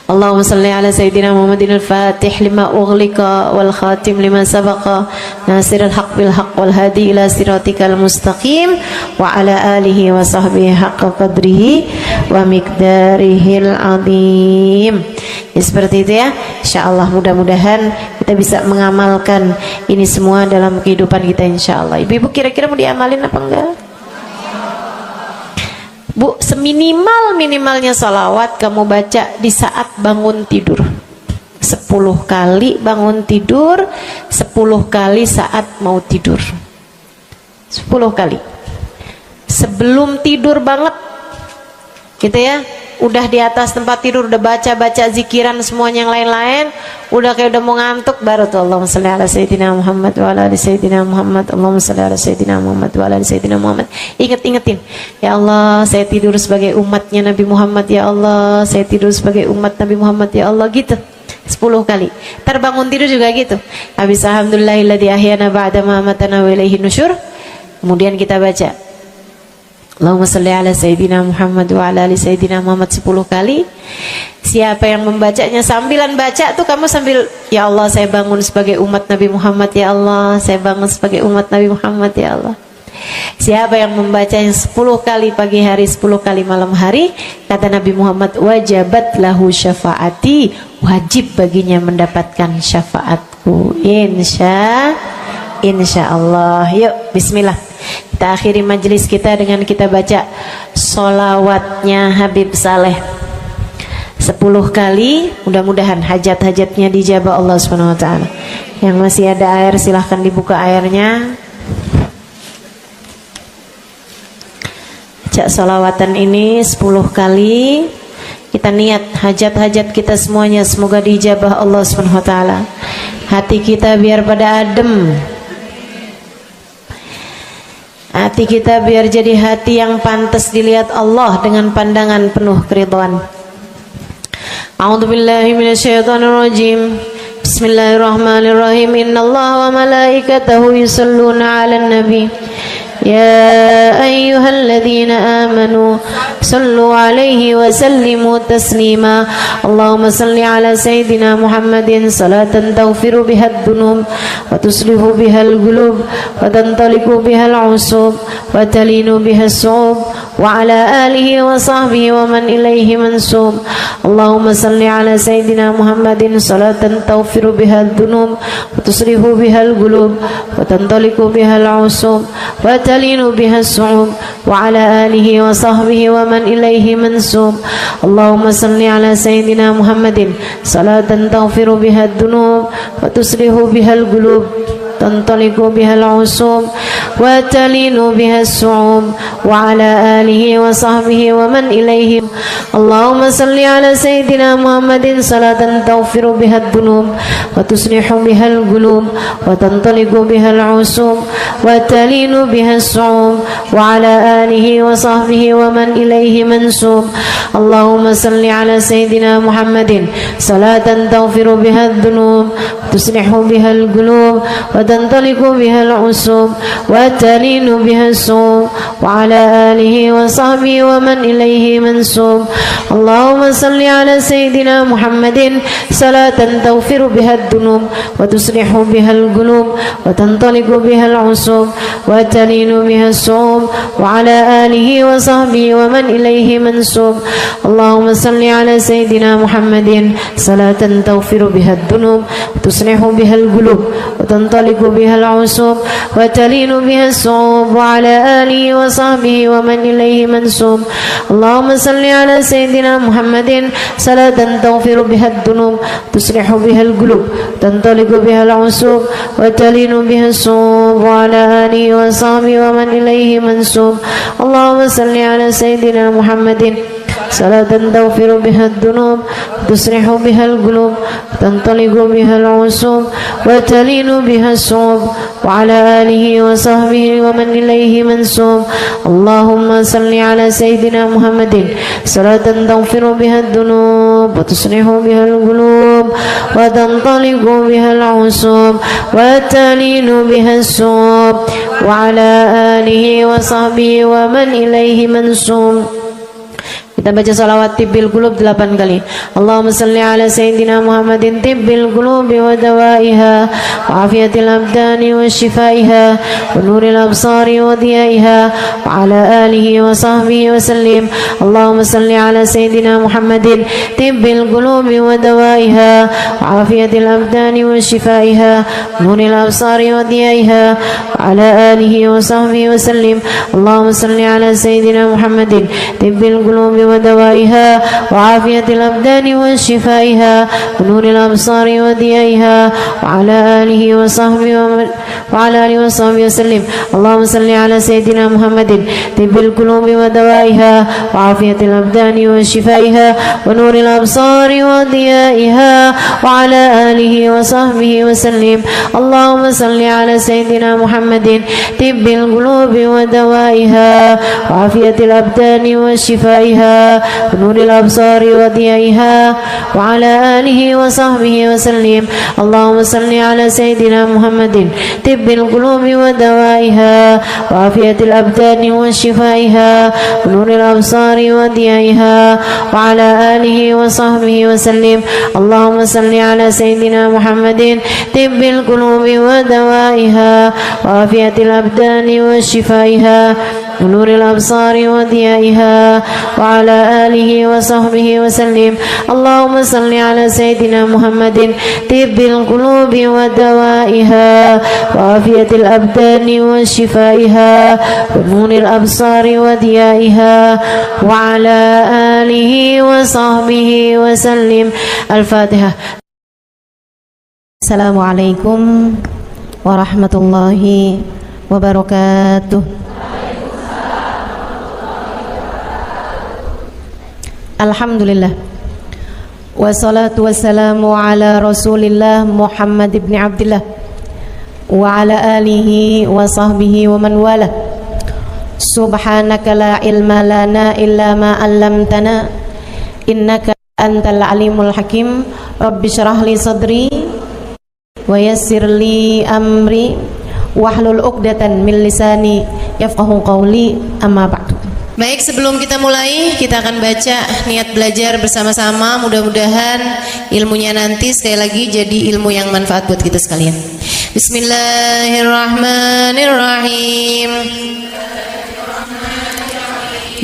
Allahumma salli ala Sayyidina Muhammadin al-Fatih lima ughliqa wal khatim lima sabaqa nasirul haq bil haq wal hadi ila siratikal mustaqim wa ala alihi wa sahbihi haqqa qadrihi wa miqdarihil azim. Ya, seperti itu ya. Insyaallah mudah-mudahan kita bisa mengamalkan ini semua dalam kehidupan kita insyaallah. Ibu-ibu kira-kira mau diamalin apa enggak? Bu, seminimal-minimalnya salawat kamu baca di saat bangun tidur 10 kali bangun tidur, 10 kali saat mau tidur, 10 kali sebelum tidur banget gitu ya. Udah di atas tempat tidur udah baca-baca zikiran semuanya yang lain-lain, udah kayak udah mau ngantuk, baru tuh Allahumma shalli ala Sayyidina Muhammad wa ala ali Sayyidina Muhammad, Allahumma shalli ala Sayyidina Muhammad wa ala ali Sayyidina Muhammad. Ingetin, ya Allah saya tidur sebagai umatnya Nabi Muhammad, ya Allah saya tidur sebagai umat Nabi Muhammad, ya Allah, gitu 10 kali. Terbangun tidur juga gitu. Habis alhamdulillahilladzi ahyana ba'da ma amatana wa ilaihi nusyur. Kemudian kita baca Allahumma salli ala Sayyidina Muhammad wa ala ali Sayyidina Muhammad 10 kali. Siapa yang membacanya sambilan baca tuh kamu sambil, ya Allah saya bangun sebagai umat Nabi Muhammad, ya Allah saya bangun sebagai umat Nabi Muhammad, ya Allah. Siapa yang membacanya 10 kali pagi hari, 10 kali malam hari, kata Nabi Muhammad, wajabat lahu syafaati, wajib baginya mendapatkan syafaatku. Insya Allah. Yuk bismillah, kita akhiri majelis kita dengan kita baca sholawatnya Habib Saleh 10 kali. Mudah-mudahan hajat-hajatnya dijabah Allah Subhanahu wa ta'ala. Yang masih ada air silahkan dibuka airnya. Baca sholawatan ini 10 kali. Kita niat hajat-hajat kita semuanya semoga dijabah Allah Subhanahu wa ta'ala. Hati kita biar pada adem, hati kita biar jadi hati yang pantas dilihat Allah dengan pandangan penuh keridhaan. A'udzubillahi minasyaitonirrajim. Bismillahirrahmanirrahim. Innallaha wa malaikatahu yusholluna 'alan nabi. يا أيها الذين آمنوا صلوا عليه وسلموا تسليما اللهم صل على سيدنا محمد صلاة تغفر بها الذنوب وتصلح بها القلوب وتنطلق بها العصوب وتلين بها الصعوب وعلى آله وصحبه ومن إليه منسوب اللهم صل على سيدنا محمد صلاة تغفر بها الذنوب وتصلح بها القلوب وتنطلق بها العصوب وتلين بها الصعوب وعلى آله وصحبه ومن إليه منسوب اللهم صل على سيدنا محمد صلاة تغفر بها الذنوب وتصلح بها القلوب تنطلق بها العصوب وتلين بها الصعوب وعلى آله وصحبه ومن إليه اللهم صل على سيدنا محمد صلاة تغفر بها الذنوب وتصلح بها القلوب وتنطلق بها العصوب وتلين بها الصعوب وعلى آله وصحبه ومن إليه منسوب اللهم صل على سيدنا محمد صلاة تغفر بها الذنوب وتصلح بها القلوب وتنطلق بها العصوب وتلين بها الصوم وعلى آله وصحبه ومن إليه منسوب. اللهم صل على سيدنا محمد صلاة تغفر بها الذنوب وتصلح بها القلوب وتنطلق بها العصوب وتلين بها الصوم وعلى آله وصحبه ومن إليه منسوب. اللهم صل على سيدنا محمد صلاة تغفر بها الذنوب وتصلح بها القلوب وتنطلق بها العصوب وتلين بها الصوم وعلى آله وصحبه ومن إليه منسوب. اللهم صل على سيدنا محمد صلاة تغفر بها الذنوب تصلح بها القلوب تنطلق بها العصوب وتلين بها الصوم وعلى آله وصحبه ومن إليه منسوب. اللهم صل على سيدنا محمد صلاة تغفر بها الذنوب تصلح بها القلوب تنطلق بها العصوب وتلين بها الصوم وعلى آله وصحبه ومن إليه منسوب. اللهم صل على سيدنا محمد صلاة تغفر بها الذنوب وتصلح بها القلوب وتنطلق بها العصوب وتلين بها الصوم وعلى آله وصحبه ومن إليه منسوب. Kita baca salawat tibbil qulub 8 kali. Allahumma salli ala sayyidina Muhammadin tibbil qulubi wa dawaiha wa afiyatil abdani wa shifaiha wa nuril absari wa diyaiha wa ala alihi wa sahbihi wa sallim. Allahumma salli ala sayyidina Muhammadin tibbil qulubi wa dawaiha wa afiyatil abdani wa shifaiha wa nuril absari wa diyaiha wa ala alihi wa sahbihi wa sallim. Allahumma salli ala sayyidina Muhammadin tibbil qulubi ودوائها وعافية الأبدان وشفائها ونور الأبصار وضيائها وعلى آله وصحبه وسلم. اللهم صل على سيدنا محمد طب القلوب ودوائها وعافية الأبدان وشفائها ونور الأبصار وضيائها وعلى آله وصحبه وسلم. اللهم صل على سيدنا محمد طب القلوب ودوائها وعافية الأبدان وشفائها ونور الأبصار وضيائها وعلى آله وصحبه وسلم. اللهم صل على سيدنا محمد طب القلوب ودوائها وعافية الأبدان وشفائها ونور الأبصار وضيائها وعلى آله وصحبه وسلم. اللهم صل على سيدنا محمد طب القلوب ودوائها وعافية الأبدان وشفائها ونور الأبصار وضيائها وعلى آله وصحبه وسلم. اللهم صل على سيدنا محمد طب القلوب ودوائها وعافية الأبدان وشفائها ونور الأبصار وضيائها وعلى آله وصحبه وسلم. الفاتحة. السلام عليكم ورحمة الله وبركاته. Alhamdulillah wassalatu wassalamu ala rasulillah Muhammad ibn Abdillah wa ala alihi wa sahbihi wa man wala. Subhanaka la ilma lana illa ma 'allamtana innaka antal alimul hakim. Rabbi shrah li sadri wa yassir li amri wahlul 'uqdatan min lisani yafqahu qawli. Amma ba'du. Baik, sebelum kita mulai, kita akan baca niat belajar bersama-sama. Mudah-mudahan ilmunya nanti sekali lagi jadi ilmu yang manfaat buat kita sekalian. Bismillahirrahmanirrahim.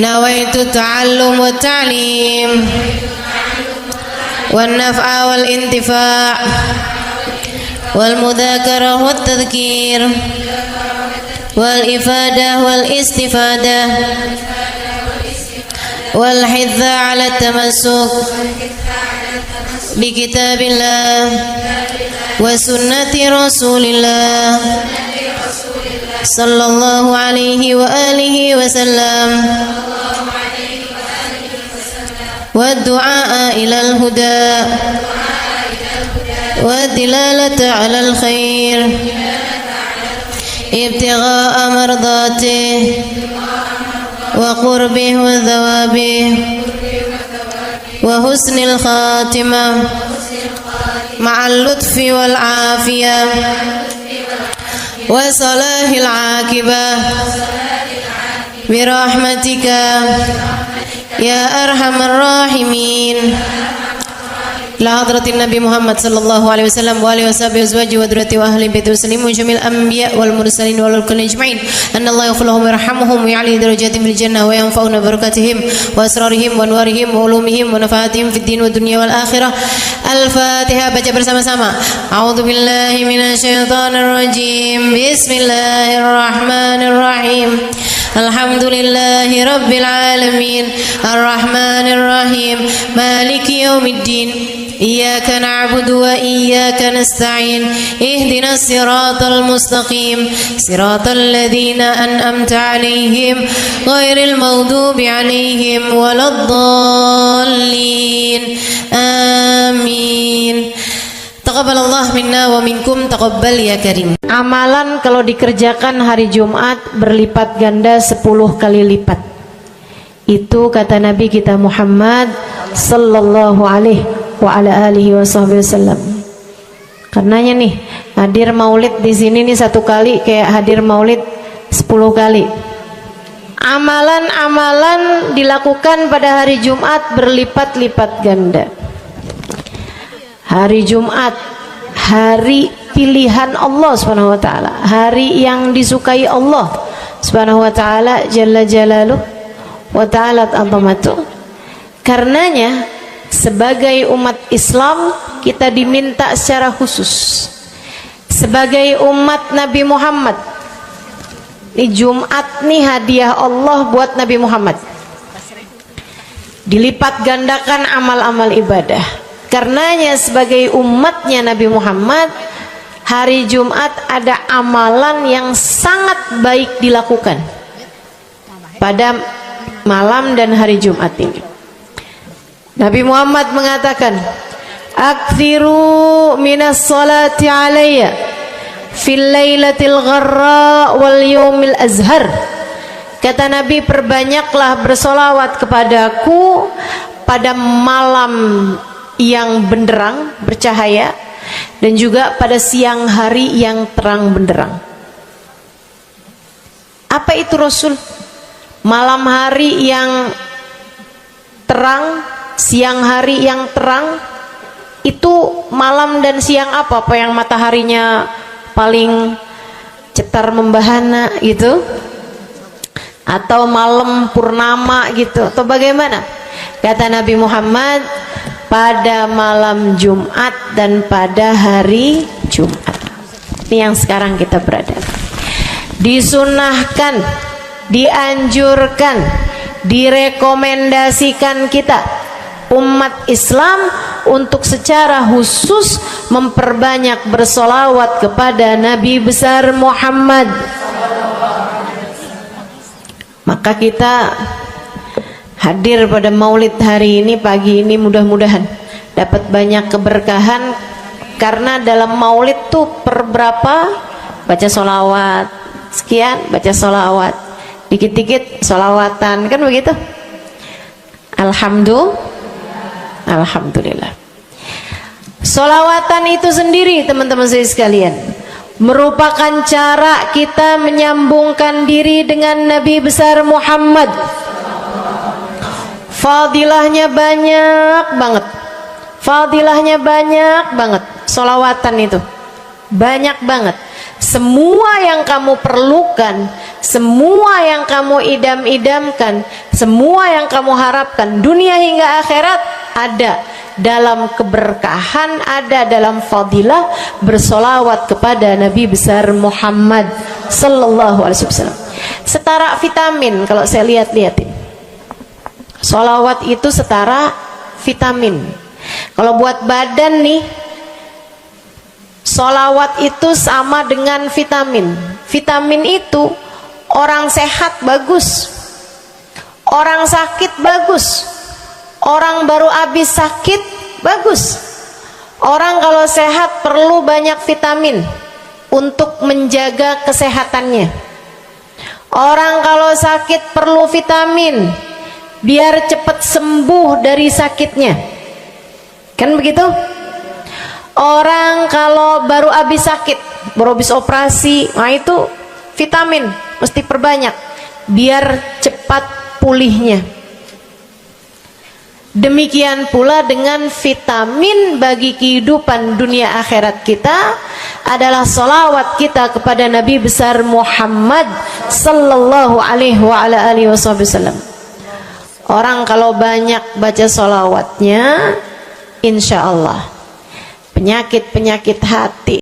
Nawaitu ta'allum wa ta'lim wan naf'a wal intifa' wal mudzakarah wat tadhkir wal ifadah wal istifadah wal hidza ala tamassuk bi kitabillah wa sunnati rasulillah sallallahu alaihi wa alihi wa sallam wa du'a ila al huda wa dilalata ala al khair ابتغاء مرضاته وقربه وثوابه وحسن الخاتمة مع اللطف والعافية وصلاح العاقبة برحمتك يا أرحم الراحمين. لحضرة النبي محمد صلى الله عليه وسلم وآله وصحبه وأزواجه وذريته وأهل بيته وسلم وجميع الأنبياء والمرسلين والكل أجمعين أن الله يغفر لهم ويرحمهم ويعلي درجاتهم في الجنة وينفعنا ببركاتهم وأسرارهم وأنوارهم وعلومهم ونفعاتهم في الدين والدنيا والآخرة. الفاتحة. Baca bersama-sama. A'udzu billahi minasyaitonir rajim. Bismillahirrahmanirrahim. Alhamdulillahi rabbil alamin. Arrahmanir rahim. Maliki yaumiddin. Iyyaka na'budu wa iyyaka nasta'in. Ihdinas siratal mustaqim. Siratal ladzina an'amta 'alaihim ghairil maghdubi 'alaihim waladdallin. Amin. Taqabbalallah minna wa minkum, taqabbal ya karim. Amalan kalau dikerjakan hari Jumat berlipat ganda 10 kali lipat. Itu kata Nabi kita Muhammad sallallahu alaihi wa ala alihi wasallam. Karenanya nih, hadir maulid di sini nih 1 kali kayak hadir maulid 10 kali. Amalan-amalan dilakukan pada hari Jumat berlipat-lipat ganda. Hari Jumat, hari pilihan Allah Subhanahu wa taala, hari yang disukai Allah Subhanahu wa taala jalla jalaluh wa ta'ala azamatuh. Karenanya sebagai umat Islam kita diminta secara khusus sebagai umat Nabi Muhammad. Di Jumat nih hadiah Allah buat Nabi Muhammad. Dilipat gandakan amal-amal ibadah. Karenanya sebagai umatnya Nabi Muhammad, hari Jumat ada amalan yang sangat baik dilakukan pada malam dan hari Jumat ini. Nabi Muhammad mengatakan, "Aktsiru minas salati alayya fil lailatil gharra wal yaumil azhar." Kata Nabi, perbanyaklah bersolawat kepadaku pada malam yang benderang, bercahaya, dan juga pada siang hari yang terang benderang. Apa itu Rasul? Malam hari yang terang, siang hari yang terang. Itu malam dan siang apa? Apa yang mataharinya paling cetar membahana gitu? Atau malam purnama gitu? Atau bagaimana? Kata Nabi Muhammad, pada malam Jumat dan pada hari Jumat. Ini yang sekarang kita berada. Disunahkan, dianjurkan, direkomendasikan kita umat Islam untuk secara khusus memperbanyak bersolawat kepada Nabi besar Muhammad. Maka kita hadir pada maulid hari ini, pagi ini, mudah-mudahan dapat banyak keberkahan. Karena dalam maulid tuh per berapa baca solawat, sekian baca solawat, dikit-dikit solawatan, kan begitu. Alhamdulillah. Solawatan itu sendiri teman-teman saya sekalian merupakan cara kita menyambungkan diri dengan Nabi besar Muhammad. Fadilahnya banyak banget. Fadilahnya banyak banget. Solawatan itu banyak banget. Semua yang kamu perlukan, semua yang kamu idam-idamkan, semua yang kamu harapkan dunia hingga akhirat ada dalam keberkahan, ada dalam fadilah bersolawat kepada Nabi besar Muhammad sallallahu alaihi wasallam. Setara vitamin kalau saya lihat-lihatin. Solawat itu setara vitamin. Kalau buat badan nih, solawat itu sama dengan vitamin. Vitamin itu orang sehat bagus, orang sakit bagus, orang baru habis sakit bagus. Orang kalau sehat perlu banyak vitamin untuk menjaga kesehatannya. Orang kalau sakit perlu vitamin biar cepat sembuh dari sakitnya, kan begitu? Orang kalau baru habis sakit, baru habis operasi, nah itu vitamin mesti perbanyak biar cepat pulihnya. Demikian pula dengan vitamin bagi kehidupan dunia akhirat kita adalah salawat kita kepada Nabi besar Muhammad sallallahu alaihi wasallam. Orang kalau banyak baca salawatnya, insya Allah penyakit-penyakit hati